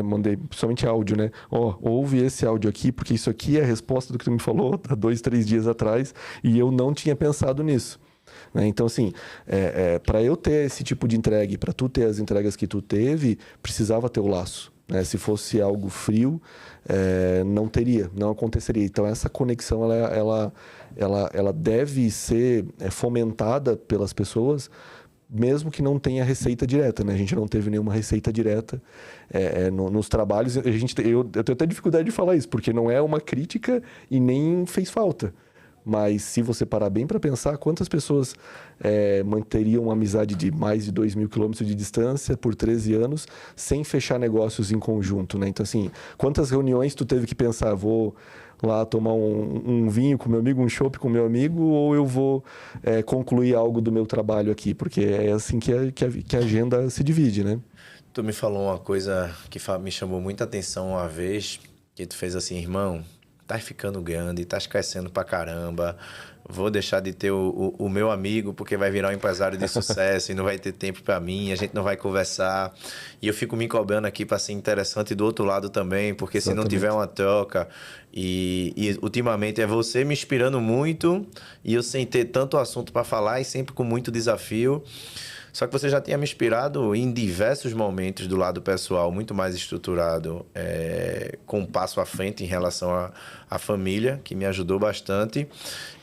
mandei somente áudio, né? Ouve esse áudio aqui, porque isso aqui é a resposta do que tu me falou há 2, 3 dias atrás e eu não tinha pensado nisso. Então, assim, para eu ter esse tipo de entrega, para tu ter as entregas que tu teve, precisava ter o laço. Se fosse algo frio, não aconteceria. Então, essa conexão ela deve ser fomentada pelas pessoas, mesmo que não tenha receita direta, né? A gente não teve nenhuma receita direta nos trabalhos. Eu tenho até dificuldade de falar isso, porque não é uma crítica e nem fez falta. Mas se você parar bem para pensar, quantas pessoas manteriam uma amizade de mais de 2.000 quilômetros de distância por 13 anos sem fechar negócios em conjunto, né? Então, assim, quantas reuniões tu teve que pensar, vou lá tomar um vinho com meu amigo, um chopp com meu amigo, ou eu vou concluir algo do meu trabalho aqui? Porque é assim que a agenda se divide, né? Tu me falou uma coisa que me chamou muita atenção uma vez, que tu fez assim, irmão... Tá ficando grande, tá crescendo pra caramba, vou deixar de ter o meu amigo porque vai virar um empresário de sucesso e não vai ter tempo para mim, a gente não vai conversar. E eu fico me cobrando aqui para ser interessante do outro lado também, porque se não tiver uma troca... E ultimamente é você me inspirando muito e eu sem ter tanto assunto para falar e sempre com muito desafio. Só que você já tinha me inspirado em diversos momentos do lado pessoal, muito mais estruturado, com um passo à frente em relação à família, que me ajudou bastante.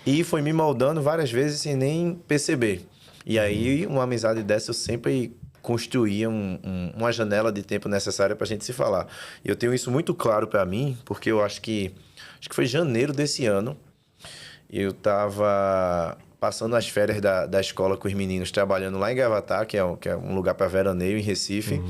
E foi me moldando várias vezes sem nem perceber. E aí, uma amizade dessa, eu sempre construía uma janela de tempo necessária para a gente se falar. E eu tenho isso muito claro para mim, porque eu acho que foi janeiro desse ano. Eu estava passando as férias da escola com os meninos, trabalhando lá em Gravatá, que é um lugar para veraneio em Recife.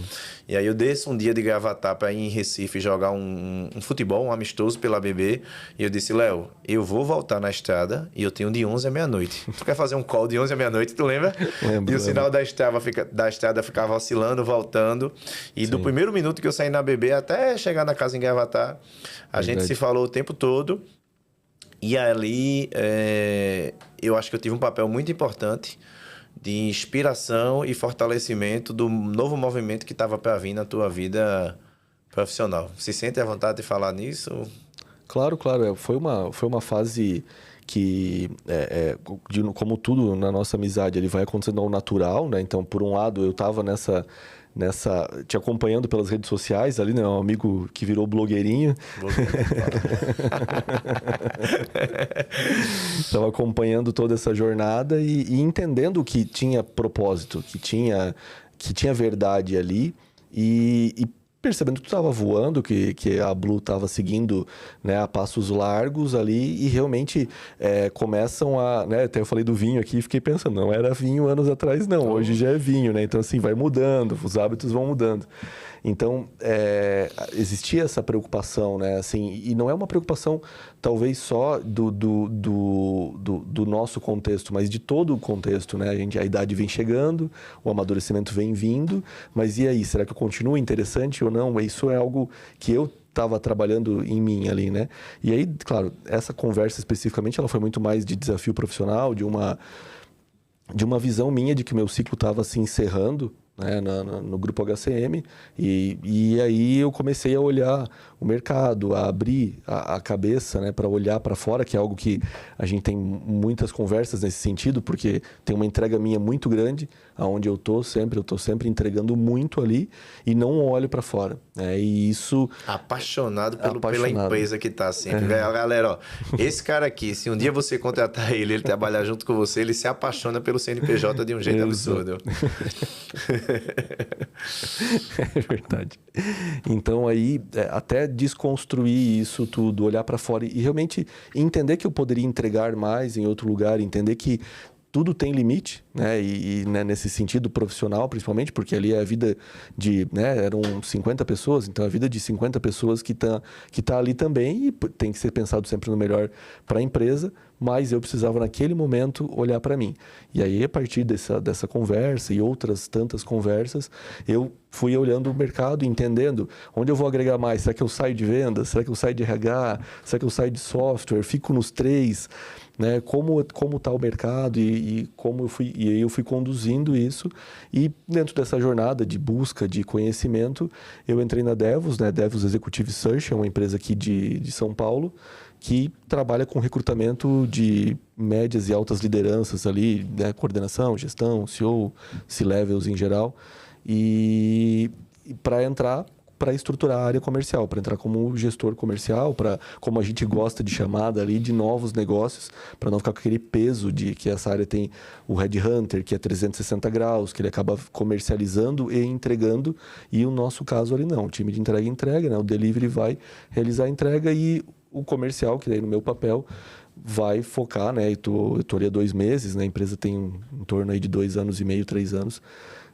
E aí eu desço um dia de Gravatá para ir em Recife jogar um futebol, um amistoso pela BB. E eu disse, Léo, eu vou voltar na estrada e eu tenho de 11 à meia-noite. Tu quer fazer um call de 11 à meia-noite, tu lembra? Lembro. E o sinal da estrada ficava oscilando, voltando. E do primeiro minuto que eu saí na BB até chegar na casa em Gravatá, a gente se falou o tempo todo. E ali, eu acho que eu tive um papel muito importante de inspiração e fortalecimento do novo movimento que estava para vir na tua vida profissional. Se sente à vontade de falar nisso? Claro, claro. Foi uma fase que, como tudo na nossa amizade, ele vai acontecendo ao natural, né? Então, por um lado, eu estava te acompanhando pelas redes sociais ali, né? Um amigo que virou blogueirinho. Estava acompanhando toda essa jornada e entendendo que tinha propósito, que tinha verdade ali e percebendo que tu estava voando, que a Blue estava seguindo, né, a passos largos ali e realmente começam a... Né, até eu falei do vinho aqui e fiquei pensando, não era vinho anos atrás, não. Hoje já é vinho, né? Então, assim, vai mudando, os hábitos vão mudando. Então, existia essa preocupação, né? Assim, e não é uma preocupação, talvez, só do nosso contexto, mas de todo o contexto, né? A idade vem chegando, o amadurecimento vem vindo, mas e aí? Será que eu continuo interessante ou não? Isso é algo que eu estava trabalhando em mim ali, né? E aí, claro, essa conversa especificamente, ela foi muito mais de desafio profissional, de uma visão minha de que meu ciclo estava se encerrando, né, no grupo HCM, e aí eu comecei a olhar o mercado, a abrir a cabeça, né, para olhar para fora, que é algo que a gente tem muitas conversas nesse sentido, porque tem uma entrega minha muito grande, aonde eu estou sempre entregando muito ali e não olho para fora, né, e isso... Apaixonado pela empresa que está sempre. Galera, ó, esse cara aqui, se um dia você contratar ele trabalhar junto com você, ele se apaixona pelo CNPJ de um jeito absurdo. É verdade. Então aí, até desconstruir isso tudo, olhar para fora e realmente entender que eu poderia entregar mais em outro lugar, entender que tudo tem limite, né? Né, nesse sentido profissional, principalmente, porque ali é a vida de, né, eram 50 pessoas, então a vida de 50 pessoas que tá ali também e tem que ser pensado sempre no melhor para a empresa, mas eu precisava naquele momento olhar para mim. E aí, a partir dessa conversa e outras tantas conversas, eu fui olhando o mercado, entendendo onde eu vou agregar mais. Será que eu saio de vendas? Será que eu saio de RH? Será que eu saio de software? Fico nos três? Né? Como está o mercado e aí eu fui conduzindo isso e dentro dessa jornada de busca de conhecimento eu entrei na Devos, né? Devos Executive Search, é uma empresa aqui de São Paulo que trabalha com recrutamento de médias e altas lideranças ali, né? Coordenação, gestão, CEO, C-levels em geral e para estruturar a área comercial, para entrar como gestor comercial, como a gente gosta de chamar dali, de novos negócios, para não ficar com aquele peso de que essa área tem o headhunter, que é 360 graus, que ele acaba comercializando e entregando, e o nosso caso ali não, o time de entrega, né? O delivery vai realizar a entrega e o comercial, que daí no meu papel, vai focar, né? Eu tô ali há 2 meses, né? A empresa tem em torno aí de 2 anos e meio, 3 anos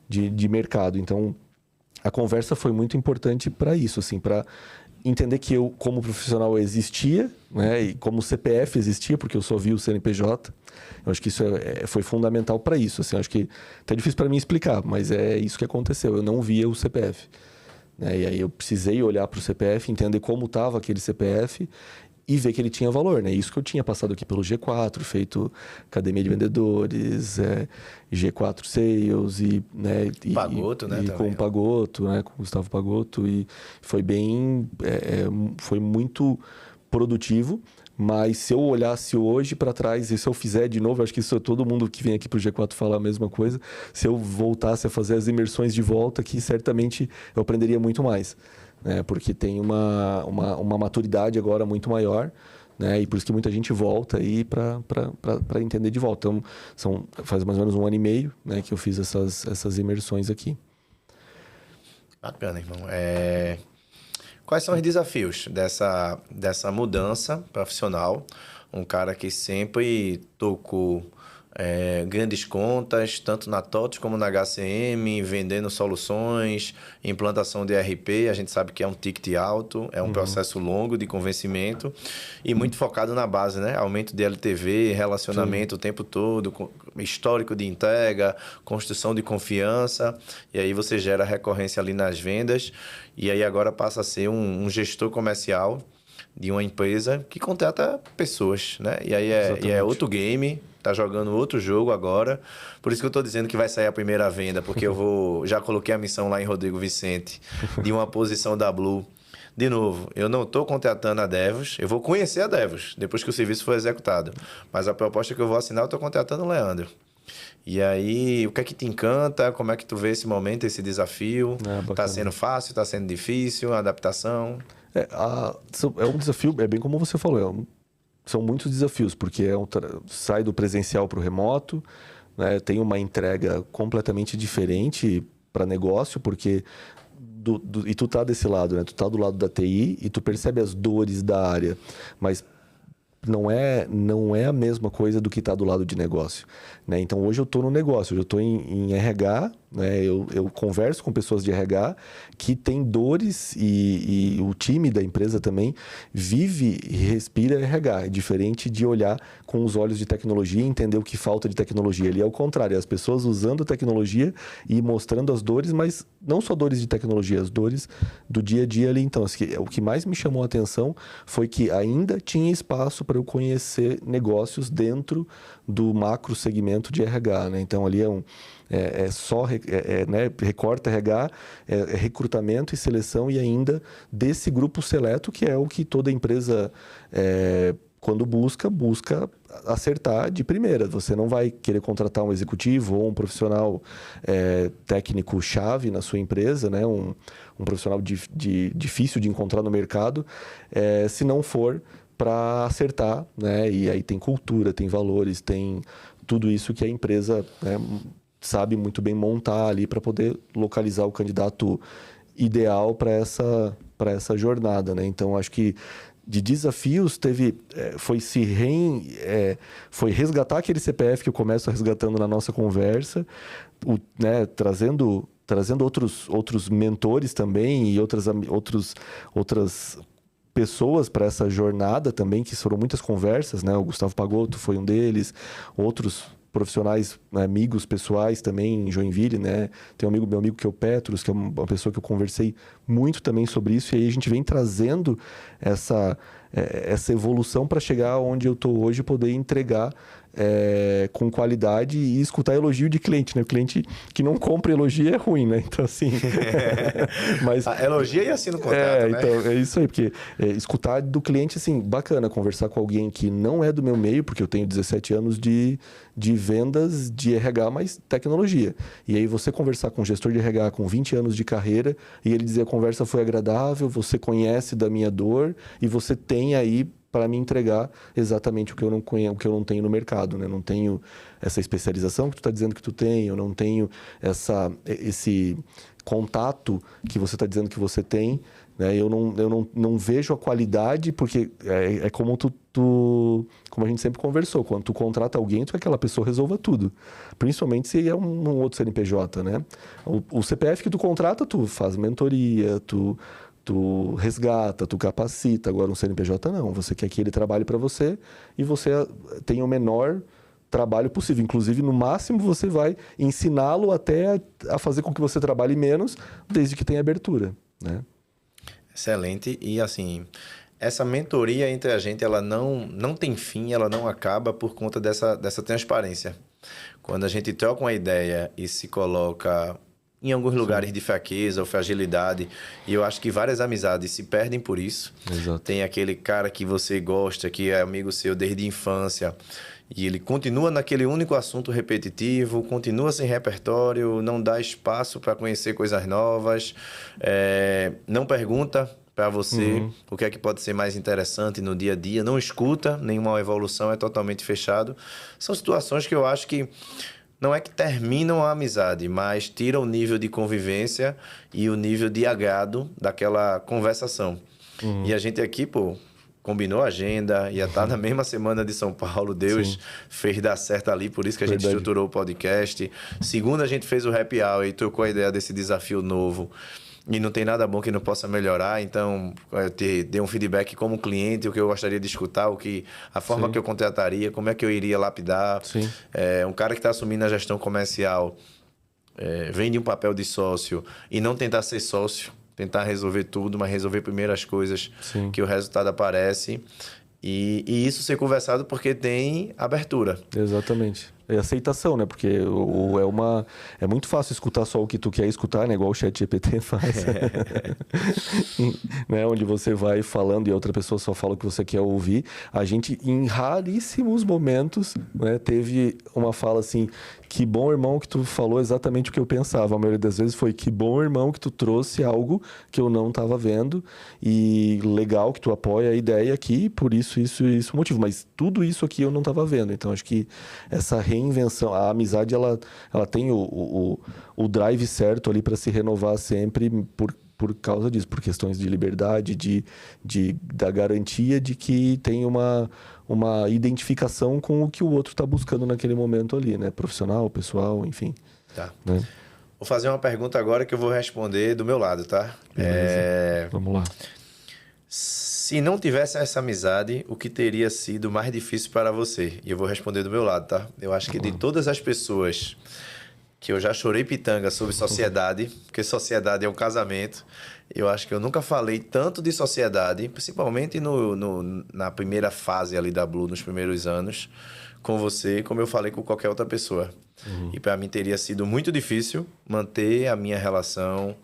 de mercado, então... A conversa foi muito importante para isso, assim, para entender que eu, como profissional, existia, né, e como CPF existia, porque eu só vi o CNPJ. Eu acho que isso foi fundamental para isso. Assim, eu acho que até difícil para mim explicar, mas é isso que aconteceu. Eu não via o CPF. Né, e aí eu precisei olhar para o CPF, entender como estava aquele CPF e ver que ele tinha valor, né? Isso que eu tinha passado aqui pelo G4, feito Academia de Vendedores, G4 Sales né? Pagotto, né? E com o Pagotto, né? Com o Gustavo Pagotto. E foi foi muito produtivo. Mas se eu olhasse hoje para trás e se eu fizer de novo, acho que isso é todo mundo que vem aqui para o G4 falar a mesma coisa. Se eu voltasse a fazer as imersões de volta aqui, certamente eu aprenderia muito mais, né? Porque tem uma maturidade agora muito maior, né? E por isso que muita gente volta aí para entender de volta. Então, faz mais ou menos 1 ano e meio, né, que eu fiz essas imersões aqui. Bacana, irmão. Quais são os desafios dessa mudança profissional? Um cara que sempre tocou grandes contas, tanto na TOTS como na HCM, vendendo soluções, implantação de ERP. A gente sabe que é um ticket alto, é um processo longo de convencimento e muito focado na base, né? Aumento de LTV, relacionamento o tempo todo, histórico de entrega, construção de confiança, e aí você gera recorrência ali nas vendas, e aí agora passa a ser um gestor comercial de uma empresa que contrata pessoas, né? E aí é outro game, tá jogando outro jogo agora. Por isso que eu tô dizendo que vai sair a primeira venda, porque já coloquei a missão lá em Rodrigo Vicente, de uma posição da Blue. De novo, eu não estou contratando a Devos, eu vou conhecer a Devos depois que o serviço for executado. Mas a proposta que eu vou assinar, eu estou contratando o Leandro. E aí, o que é que te encanta? Como é que tu vê esse momento, esse desafio? Tá sendo fácil? Tá sendo difícil? A adaptação? É um desafio, é bem como você falou, são muitos desafios, porque sai do presencial para o remoto, né, tem uma entrega completamente diferente para negócio, porque e tu tá desse lado, né? Tu tá do lado da TI e tu percebe as dores da área, mas não é a mesma coisa do que tá do lado de negócio, né? Então hoje eu tô no negócio, hoje eu tô em RH, né? Eu converso com pessoas de RH que têm dores e o time da empresa também vive e respira RH. É diferente de olhar com os olhos de tecnologia e entender o que falta de tecnologia. Ali é o contrário, é as pessoas usando a tecnologia e mostrando as dores, mas não só dores de tecnologia, as dores do dia a dia ali. Então, o que mais me chamou a atenção foi que ainda tinha espaço para eu conhecer negócios dentro do macro segmento de RH, né? Então, ali né, recorta RH, recrutamento e seleção, e ainda desse grupo seleto, que é o que toda empresa, quando busca acertar de primeira. Você não vai querer contratar um executivo ou um profissional técnico-chave na sua empresa, né? Um profissional difícil de encontrar no mercado, se não for para acertar, né? E aí tem cultura, tem valores, tem tudo isso que a empresa, né, sabe muito bem montar ali para poder localizar o candidato ideal para essa jornada, né? Então, acho que de desafios foi resgatar aquele CPF que eu começo resgatando na nossa conversa, né, trazendo outros mentores também e outras pessoas para essa jornada também, que foram muitas conversas, né? O Gustavo Pagotto foi um deles, outros profissionais, né, amigos pessoais também em Joinville, né? Tem meu amigo que é o Petros, que é uma pessoa que eu conversei muito também sobre isso, e aí a gente vem trazendo essa evolução para chegar onde eu estou hoje e poder entregar com qualidade e escutar elogio de cliente, né? O cliente que não compra elogio é ruim, né? Então, assim... mas elogia e assina o contrato, né? Então, é isso aí, porque escutar do cliente, assim, bacana, conversar com alguém que não é do meu meio, porque eu tenho 17 anos de vendas de RH, mas tecnologia. E aí você conversar com um gestor de RH com 20 anos de carreira e ele dizer a conversa foi agradável, você conhece da minha dor e você tem aí para me entregar exatamente o que eu não tenho no mercado, né? Não tenho essa especialização que tu está dizendo que tu tem, eu não tenho esse contato que você está dizendo que você tem, né? Eu não vejo a qualidade, porque é como como a gente sempre conversou, quando tu contrata alguém, tu quer que aquela pessoa resolva tudo, principalmente se é um outro CNPJ, né? O CPF que tu contrata, tu faz mentoria, tu resgata, tu capacita. Agora um CNPJ não, você quer que ele trabalhe para você e você tenha o menor trabalho possível. Inclusive, no máximo, você vai ensiná-lo até a fazer com que você trabalhe menos, desde que tenha abertura, né? Excelente. E assim, essa mentoria entre a gente, ela não tem fim, ela não acaba por conta dessa transparência. Quando a gente troca uma ideia e se coloca em alguns lugares de fraqueza ou fragilidade, e eu acho que várias amizades se perdem por isso. Exato. Tem aquele cara que você gosta, que é amigo seu desde a infância, e ele continua naquele único assunto repetitivo, continua sem repertório, não dá espaço para conhecer coisas novas, não pergunta para você o que é que pode ser mais interessante no dia a dia, não escuta nenhuma evolução, é totalmente fechado. São situações que eu acho que não é que terminam a amizade, mas tiram o nível de convivência e o nível de agrado daquela conversação. E a gente aqui, pô, combinou a agenda, ia estar na mesma semana de São Paulo, Deus fez dar certo ali, por isso que a gente estruturou o podcast. Segunda, a gente fez o happy hour e trocou a ideia desse desafio novo. E não tem nada bom que não possa melhorar, então eu te dei um feedback como cliente, o que eu gostaria de escutar, a forma que eu contrataria, como é que eu iria lapidar. Um cara que está assumindo a gestão comercial, vem de um papel de sócio e não tentar ser sócio, tentar resolver tudo, mas resolver primeiro as coisas que o resultado aparece. E isso ser conversado porque tem abertura. Exatamente. É aceitação, né? Porque é muito fácil escutar só o que tu quer escutar, né? Igual o ChatGPT faz. Né? Onde você vai falando e a outra pessoa só fala o que você quer ouvir. A gente, em raríssimos momentos, né, teve uma fala assim: que bom, irmão, que tu falou exatamente o que eu pensava. A maioria das vezes foi: que bom, irmão, que tu trouxe algo que eu não estava vendo. E legal que tu apoia a ideia aqui, por isso motivo. Mas tudo isso aqui eu não estava vendo. Então, acho que essa reinvenção, a amizade, ela tem o drive certo ali para se renovar sempre por causa disso, por questões de liberdade, da garantia de que tem uma identificação com o que o outro está buscando naquele momento ali, né? Profissional, pessoal, enfim. Tá. Né? Vou fazer uma pergunta agora que eu vou responder do meu lado, tá? Vamos lá. Se não tivesse essa amizade, o que teria sido mais difícil para você? E eu vou responder do meu lado, tá? Eu acho que de todas as pessoas que eu já chorei pitanga sobre sociedade, porque sociedade é um casamento, eu acho que eu nunca falei tanto de sociedade, principalmente na primeira fase ali da Blue, nos primeiros anos, com você, como eu falei com qualquer outra pessoa. E para mim teria sido muito difícil manter a minha relação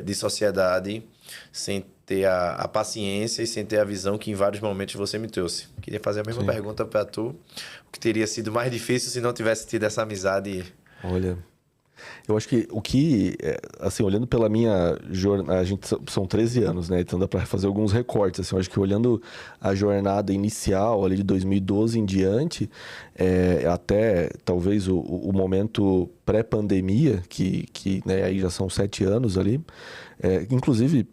de sociedade sem ter a paciência e sem ter a visão que em vários momentos você me trouxe. Queria fazer a mesma pergunta para tu. O que teria sido mais difícil se não tivesse tido essa amizade? Olha, eu acho que assim, olhando pela minha jornada, a gente são 13 anos, né? Então dá para fazer alguns recortes, assim. Eu acho que olhando a jornada inicial ali de 2012 em diante, até talvez o momento pré-pandemia, que né, aí já são 7 anos ali, inclusive,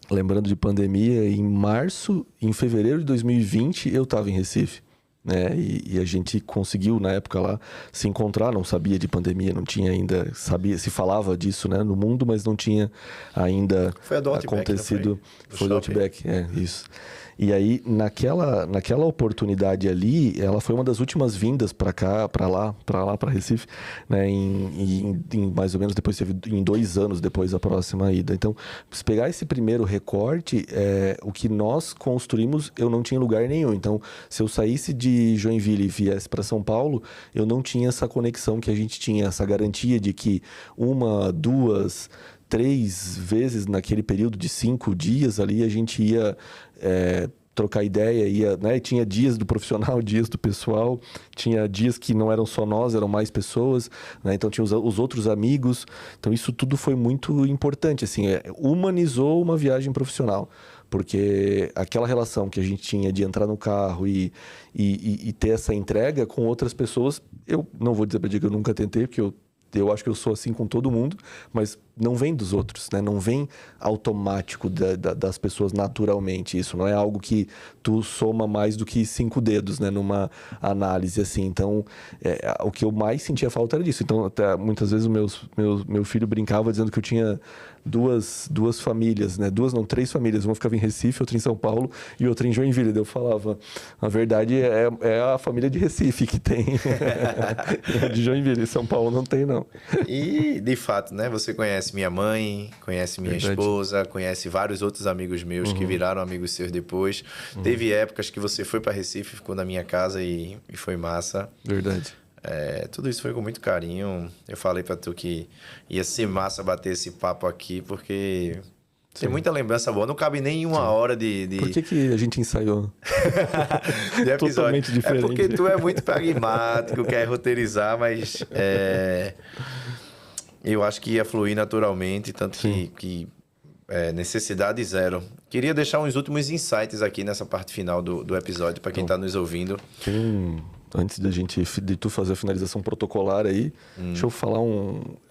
lembrando de pandemia, em fevereiro de 2020, eu estava em Recife. Né? E a gente conseguiu, na época lá, se encontrar. Não sabia de pandemia, não tinha ainda... se falava disso, né, no mundo, mas não tinha ainda acontecido. Foi do Outback, isso. E aí, naquela oportunidade ali, ela foi uma das últimas vindas para cá, para Recife, né? Em mais ou menos em 2 anos depois da próxima ida. Então, se pegar esse primeiro recorte, o que nós construímos, eu não tinha lugar nenhum. Então, se eu saísse de Joinville e viesse para São Paulo, eu não tinha essa conexão que a gente tinha, essa garantia de que 1, 2, 3 vezes naquele período de 5 dias ali, a gente ia trocar ideia, né? Tinha dias do profissional, dias do pessoal, tinha dias que não eram só nós, eram mais pessoas, né? Então tinha os outros amigos. Então isso tudo foi muito importante, assim, humanizou uma viagem profissional. Porque aquela relação que a gente tinha de entrar no carro e ter essa entrega com outras pessoas, eu não vou dizer para ti que eu nunca tentei, porque eu acho que eu sou assim com todo mundo, mas não vem dos outros, né? Não vem automático das pessoas naturalmente. Isso não é algo que tu soma mais do que 5 dedos, né? Numa análise assim. Então, o que eu mais sentia falta era disso. Então, até muitas vezes meu filho brincava dizendo que eu tinha duas famílias, né? 3 famílias. Uma ficava em Recife, outra em São Paulo e outra em Joinville. Eu falava, na verdade, é a família de Recife que tem. De Joinville, São Paulo não tem, não. não. E, de fato, né? Você conhece minha mãe, conhece minha esposa, conhece vários outros amigos meus que viraram amigos seus depois. Teve épocas que você foi para Recife, ficou na minha casa e foi massa. Verdade. Tudo isso foi com muito carinho. Eu falei para tu que ia ser massa bater esse papo aqui, porque... Tem muita lembrança boa. Não cabe nem uma hora de... Por que a gente ensaiou? de episódio. Totalmente diferente. É porque tu é muito pragmático, quer roteirizar, mas... eu acho que ia fluir naturalmente, tanto que necessidade zero. Queria deixar uns últimos insights aqui nessa parte final do episódio, para quem está nos ouvindo. Antes de tu fazer a finalização protocolar aí, deixa eu falar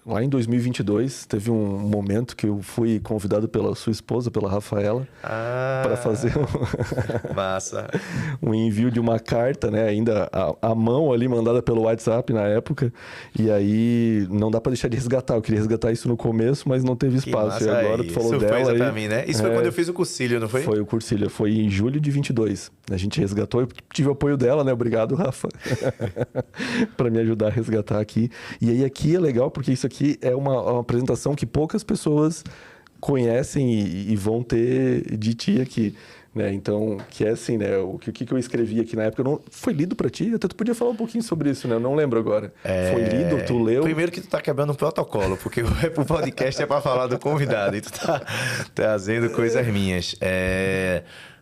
lá em 2022, teve um momento que eu fui convidado pela sua esposa, pela Rafaela, para fazer massa. um envio de uma carta, né? Ainda à mão ali, mandada pelo WhatsApp na época. E aí, não dá para deixar de resgatar. Eu queria resgatar isso no começo, mas não teve espaço. E agora tu falou dela surpresa aí. Pra mim, né? Isso foi quando eu fiz o cursilho, não foi? Foi o cursilho. Foi em julho de 22. A gente resgatou. Eu tive o apoio dela, né? Obrigado, Rafa. para me ajudar a resgatar aqui. E aí aqui é legal porque isso aqui é uma apresentação que poucas pessoas conhecem e vão ter de ti aqui, né? Então, que é assim, né? O que eu escrevi aqui na época não foi lido para ti? Até tu podia falar um pouquinho sobre isso, né? Eu não lembro agora. Foi lido, tu leu? Primeiro que tu tá quebrando um protocolo, porque o podcast é para falar do convidado e tu tá trazendo coisas minhas.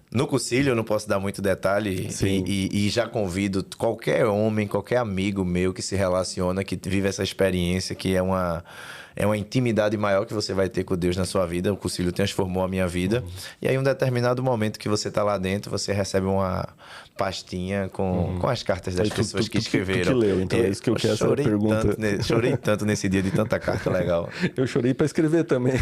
No cursilho eu não posso dar muito detalhe e já convido qualquer homem, qualquer amigo meu que se relaciona, que vive essa experiência, que é uma intimidade maior que você vai ter com Deus na sua vida. O cursilho transformou a minha vida. E aí, em um determinado momento que você está lá dentro, você recebe uma pastinha com as cartas das pessoas que escreveram. Tu que leu, então é isso que eu quero essa pergunta. Chorei tanto nesse dia de tanta carta legal. Eu chorei para escrever também.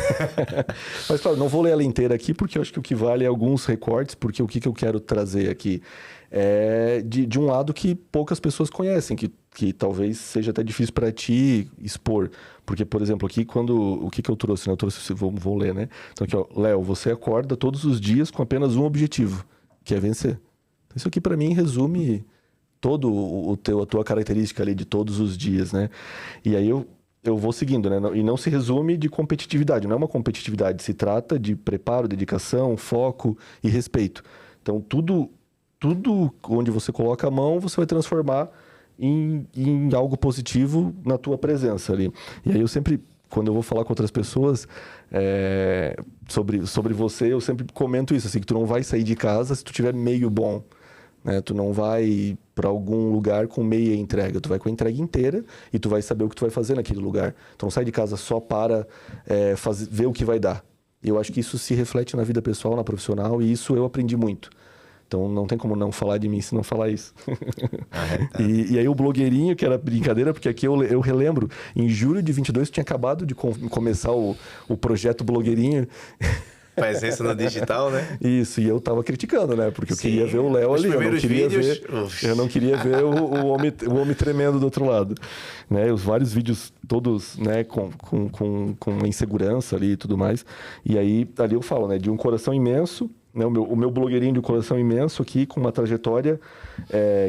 Mas, claro, não vou ler ela inteira aqui, porque eu acho que o que vale é alguns recortes, porque o que eu quero trazer aqui é de um lado que poucas pessoas conhecem, que talvez seja até difícil para ti expor. Porque, por exemplo, aqui, o que eu trouxe, né? Eu trouxe, vou ler, né? Então aqui, ó, Léo, você acorda todos os dias com apenas um objetivo, que é vencer. Então, isso aqui, para mim, resume todo a tua característica ali de todos os dias, né? E aí eu vou seguindo, né? E não se resume de competitividade, não é uma competitividade, se trata de preparo, dedicação, foco e respeito. Então, tudo onde você coloca a mão, você vai transformar em algo positivo na tua presença ali. E aí eu sempre, quando eu vou falar com outras pessoas sobre você, eu sempre comento isso, assim, que tu não vai sair de casa se tu tiver meio bom, né? Tu não vai para algum lugar com meia entrega, tu vai com a entrega inteira e tu vai saber o que tu vai fazer naquele lugar. Tu não sai de casa só para ver o que vai dar. E eu acho que isso se reflete na vida pessoal, na profissional, e isso eu aprendi muito. Então, não tem como não falar de mim se não falar isso. E aí o blogueirinho, que era brincadeira, porque aqui eu relembro, em julho de 22, tinha acabado de começar o projeto blogueirinho. Presença no digital, né? Isso, e eu tava criticando, né? Porque eu queria ver o Léo ali, eu não queria ver o homem tremendo do outro lado. Né? Os vários vídeos todos, né, com insegurança ali e tudo mais. E aí, ali eu falo, né, de um coração imenso, né, o meu blogueirinho de coração imenso aqui, com uma trajetória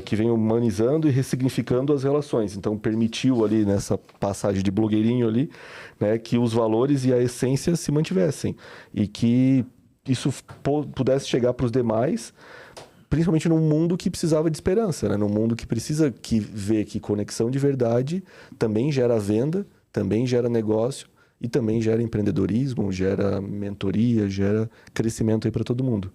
que vem humanizando e ressignificando as relações. Então, permitiu ali, nessa passagem de blogueirinho ali, né, que os valores e a essência se mantivessem. E que isso pudesse chegar para os demais, principalmente num mundo que precisava de esperança, né? Num mundo que precisa ver que conexão de verdade também gera venda, também gera negócio, e também gera empreendedorismo, gera mentoria, gera crescimento aí para todo mundo.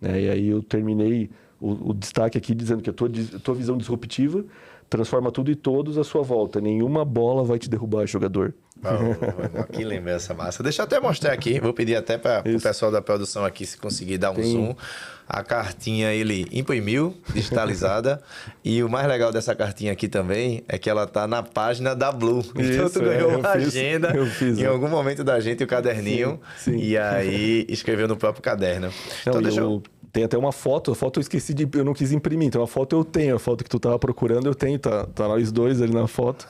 Né? E aí eu terminei o destaque aqui dizendo que a tua visão disruptiva transforma tudo e todos à sua volta. Nenhuma bola vai te derrubar, jogador. Que lembrança massa. Deixa eu até mostrar aqui. Vou pedir até para o pessoal da produção aqui, se conseguir dar um zoom. A cartinha ele imprimiu, digitalizada. E o mais legal dessa cartinha aqui também é que ela tá na página da Blue. Então tu ganhou uma agenda em algum momento da gente, o caderninho. Sim. E aí escreveu no próprio caderno. Não, então tem até uma foto, a foto eu esqueci eu não quis imprimir, então a foto eu tenho, a foto que tu tava procurando eu tenho, tá nós dois ali na foto,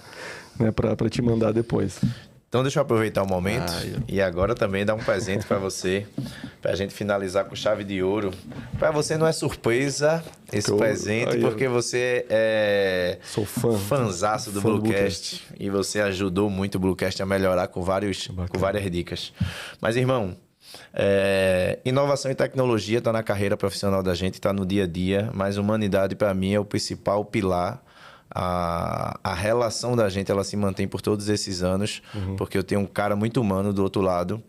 né, pra te mandar depois. Então deixa eu aproveitar o momento e agora também dar um presente para você, para a gente finalizar com chave de ouro. Para você não é surpresa esse presente, porque você sou fãzaço do Bluecast e você ajudou muito o Bluecast a melhorar com várias dicas. Mas, irmão, inovação e tecnologia está na carreira profissional da gente, está no dia a dia, mas humanidade para mim é o principal pilar. A relação da gente ela se mantém por todos esses anos, porque eu tenho um cara muito humano do outro lado,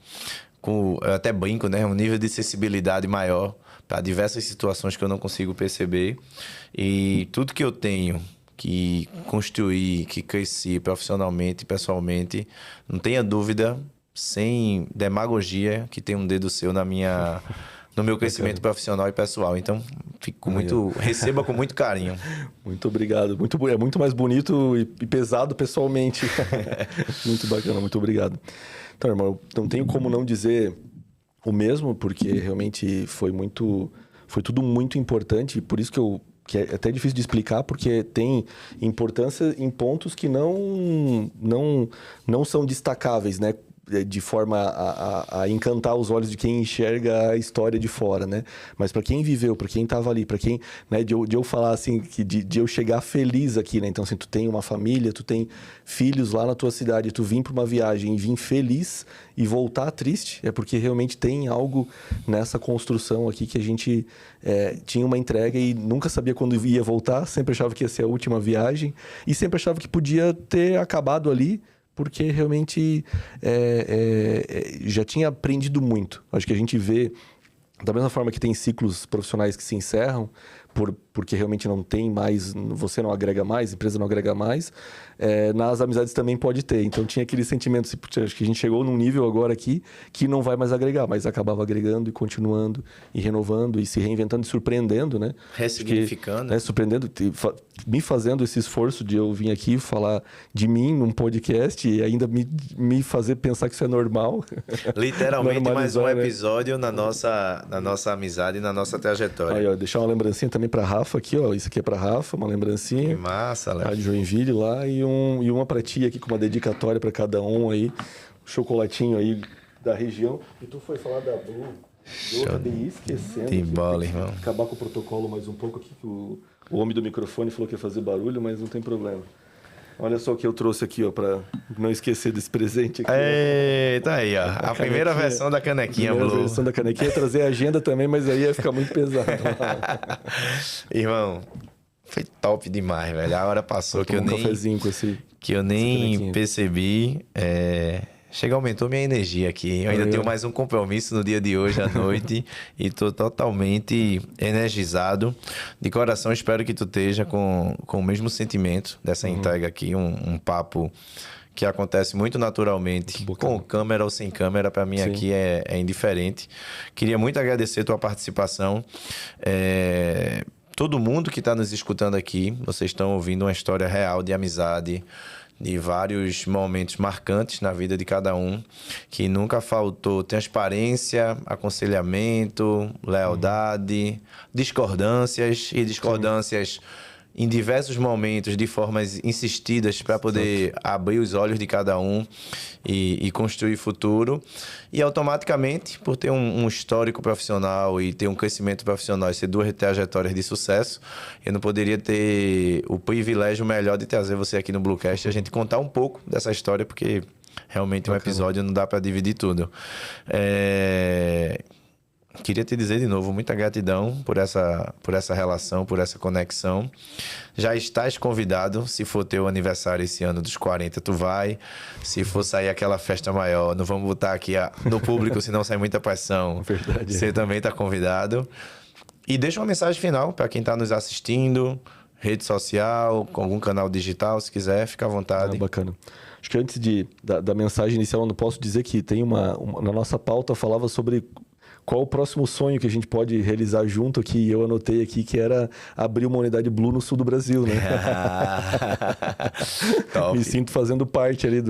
eu até brinco, né? Um nível de sensibilidade maior para diversas situações que eu não consigo perceber. E tudo que eu tenho que construir, que cresci profissionalmente e pessoalmente, não tenha dúvida, sem demagogia, que tem um dedo seu no meu crescimento profissional e pessoal. Então, receba com muito carinho. Muito obrigado. É muito mais bonito e pesado pessoalmente. Muito bacana, muito obrigado. Então, irmão, eu não tenho como não dizer o mesmo, porque realmente foi tudo muito importante, e por isso que é até difícil de explicar, porque tem importância em pontos que não são destacáveis, né? De forma a encantar os olhos de quem enxerga a história de fora, né? Mas para quem viveu, para quem estava ali, para quem, né, de eu falar assim, de eu chegar feliz aqui, né? Então, assim, tu tem uma família, tu tem filhos lá na tua cidade, tu vir para uma viagem e vir feliz e voltar triste, é porque realmente tem algo nessa construção aqui que a gente tinha uma entrega e nunca sabia quando ia voltar, sempre achava que ia ser a última viagem e sempre achava que podia ter acabado ali, porque realmente já tinha aprendido muito. Acho que a gente vê, da mesma forma que tem ciclos profissionais que se encerram, porque realmente não tem mais, você não agrega mais, a empresa não agrega mais, nas amizades também pode ter. Então tinha aquele sentimento, acho que a gente chegou num nível agora aqui que não vai mais agregar, mas acabava agregando e continuando, e renovando, e se reinventando e surpreendendo, né? Ressignificando. Surpreendendo, me fazendo esse esforço de eu vir aqui falar de mim num podcast e ainda me fazer pensar que isso é normal. Literalmente mais um episódio, né? na nossa amizade e na nossa trajetória. Aí, ó, deixar uma lembrancinha também para Rafa aqui, ó. Isso aqui é para Rafa, uma lembrancinha. Que massa, Léo. Rádio Joinville lá e uma para ti aqui com uma dedicatória para cada um aí. Um chocolatinho aí da região. E tu foi falar da Blue. Eu acabei esquecendo. Tem bola, irmão. Acabar com o protocolo mais um pouco aqui, que o homem do microfone falou que ia fazer barulho, mas não tem problema. Olha só o que eu trouxe aqui, ó, para não esquecer desse presente aqui. Tá aí, ó. A primeira versão da canequinha, Blue. A primeira versão da canequinha, trazer a agenda também, mas aí ia ficar muito pesado. Irmão, foi top demais, velho. A hora passou que eu nem... cafezinho com esse... Que eu nem percebi. Chega, aumentou minha energia aqui. Eu ainda tenho mais um compromisso no dia de hoje à noite e tô totalmente energizado. De coração, espero que tu esteja com o mesmo sentimento dessa entrega aqui. Um papo que acontece muito naturalmente, com câmera ou sem câmera. Para mim aqui é indiferente. Queria muito agradecer tua participação. Todo mundo que está nos escutando aqui, vocês estão ouvindo uma história real de amizade, de vários momentos marcantes na vida de cada um, que nunca faltou transparência, aconselhamento, lealdade, discordâncias em diversos momentos, de formas insistidas para poder abrir os olhos de cada um e construir futuro. E automaticamente, por ter um histórico profissional e ter um crescimento profissional e ser duas trajetórias de sucesso, eu não poderia ter o privilégio melhor de trazer você aqui no Bluecast e a gente contar um pouco dessa história, porque realmente um episódio não dá para dividir tudo. Queria te dizer de novo, muita gratidão por essa relação, por essa conexão. Já estás convidado, se for teu aniversário esse ano dos 40, tu vai. Se for sair aquela festa maior, não vamos botar aqui no público, senão sai muita pressão. Verdade. Você também está convidado. E deixa uma mensagem final para quem está nos assistindo, rede social, com algum canal digital, se quiser, fica à vontade. Bacana. Acho que antes da mensagem inicial, eu não posso dizer que tem na nossa pauta falava sobre qual o próximo sonho que a gente pode realizar junto, que eu anotei aqui, que era abrir uma unidade Blue no sul do Brasil, né? Top. Me sinto fazendo parte ali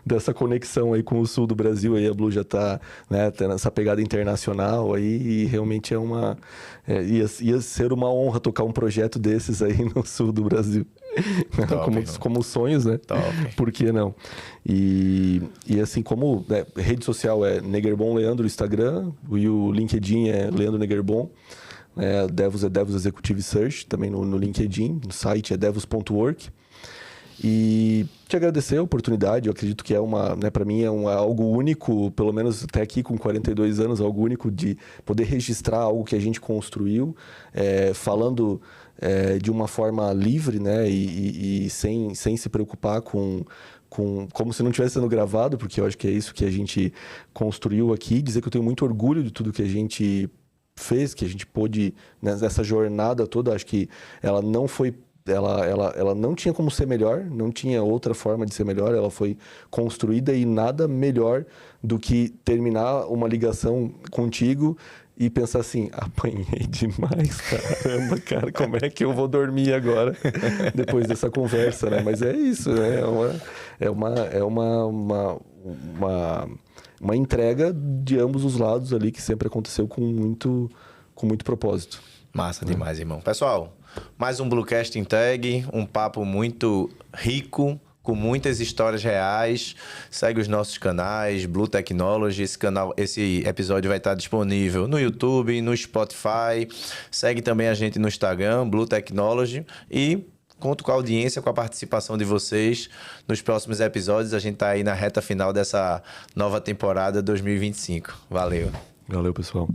dessa conexão aí com o sul do Brasil. Aí a Blue já tá, né, tendo essa pegada internacional aí, e realmente ia ser uma honra tocar um projeto desses aí no sul do Brasil. como sonhos, né? Top. Por que não? E assim, como rede social é Negerbon Leandro, Instagram, e o LinkedIn é Leandro Negerbon. Devos é Devos Executive Search, também no LinkedIn. O site é devos.work. E te agradecer a oportunidade, eu acredito que para mim algo único, pelo menos até aqui com 42 anos, algo único de poder registrar algo que a gente construiu, falando de uma forma livre, né, e sem se preocupar com como se não estivesse sendo gravado, porque eu acho que é isso que a gente construiu aqui, dizer que eu tenho muito orgulho de tudo que a gente fez, que a gente pôde, nessa jornada toda, acho que ela não foi... Ela não tinha como ser melhor, não tinha outra forma de ser melhor, ela foi construída e nada melhor do que terminar uma ligação contigo e pensar assim, apanhei demais, caramba, cara, como é que eu vou dormir agora depois dessa conversa, né? Mas é isso, né? É uma entrega de ambos os lados ali que sempre aconteceu com muito propósito. Massa demais, irmão. Pessoal, mais um Bluecast em Tag, um papo muito rico, com muitas histórias reais. Segue os nossos canais, Blue Technology. Esse episódio vai estar disponível no YouTube, no Spotify. Segue também a gente no Instagram, Blue Technology. E conto com a audiência, com a participação de vocês nos próximos episódios. A gente está aí na reta final dessa nova temporada 2025. Valeu. Valeu, pessoal.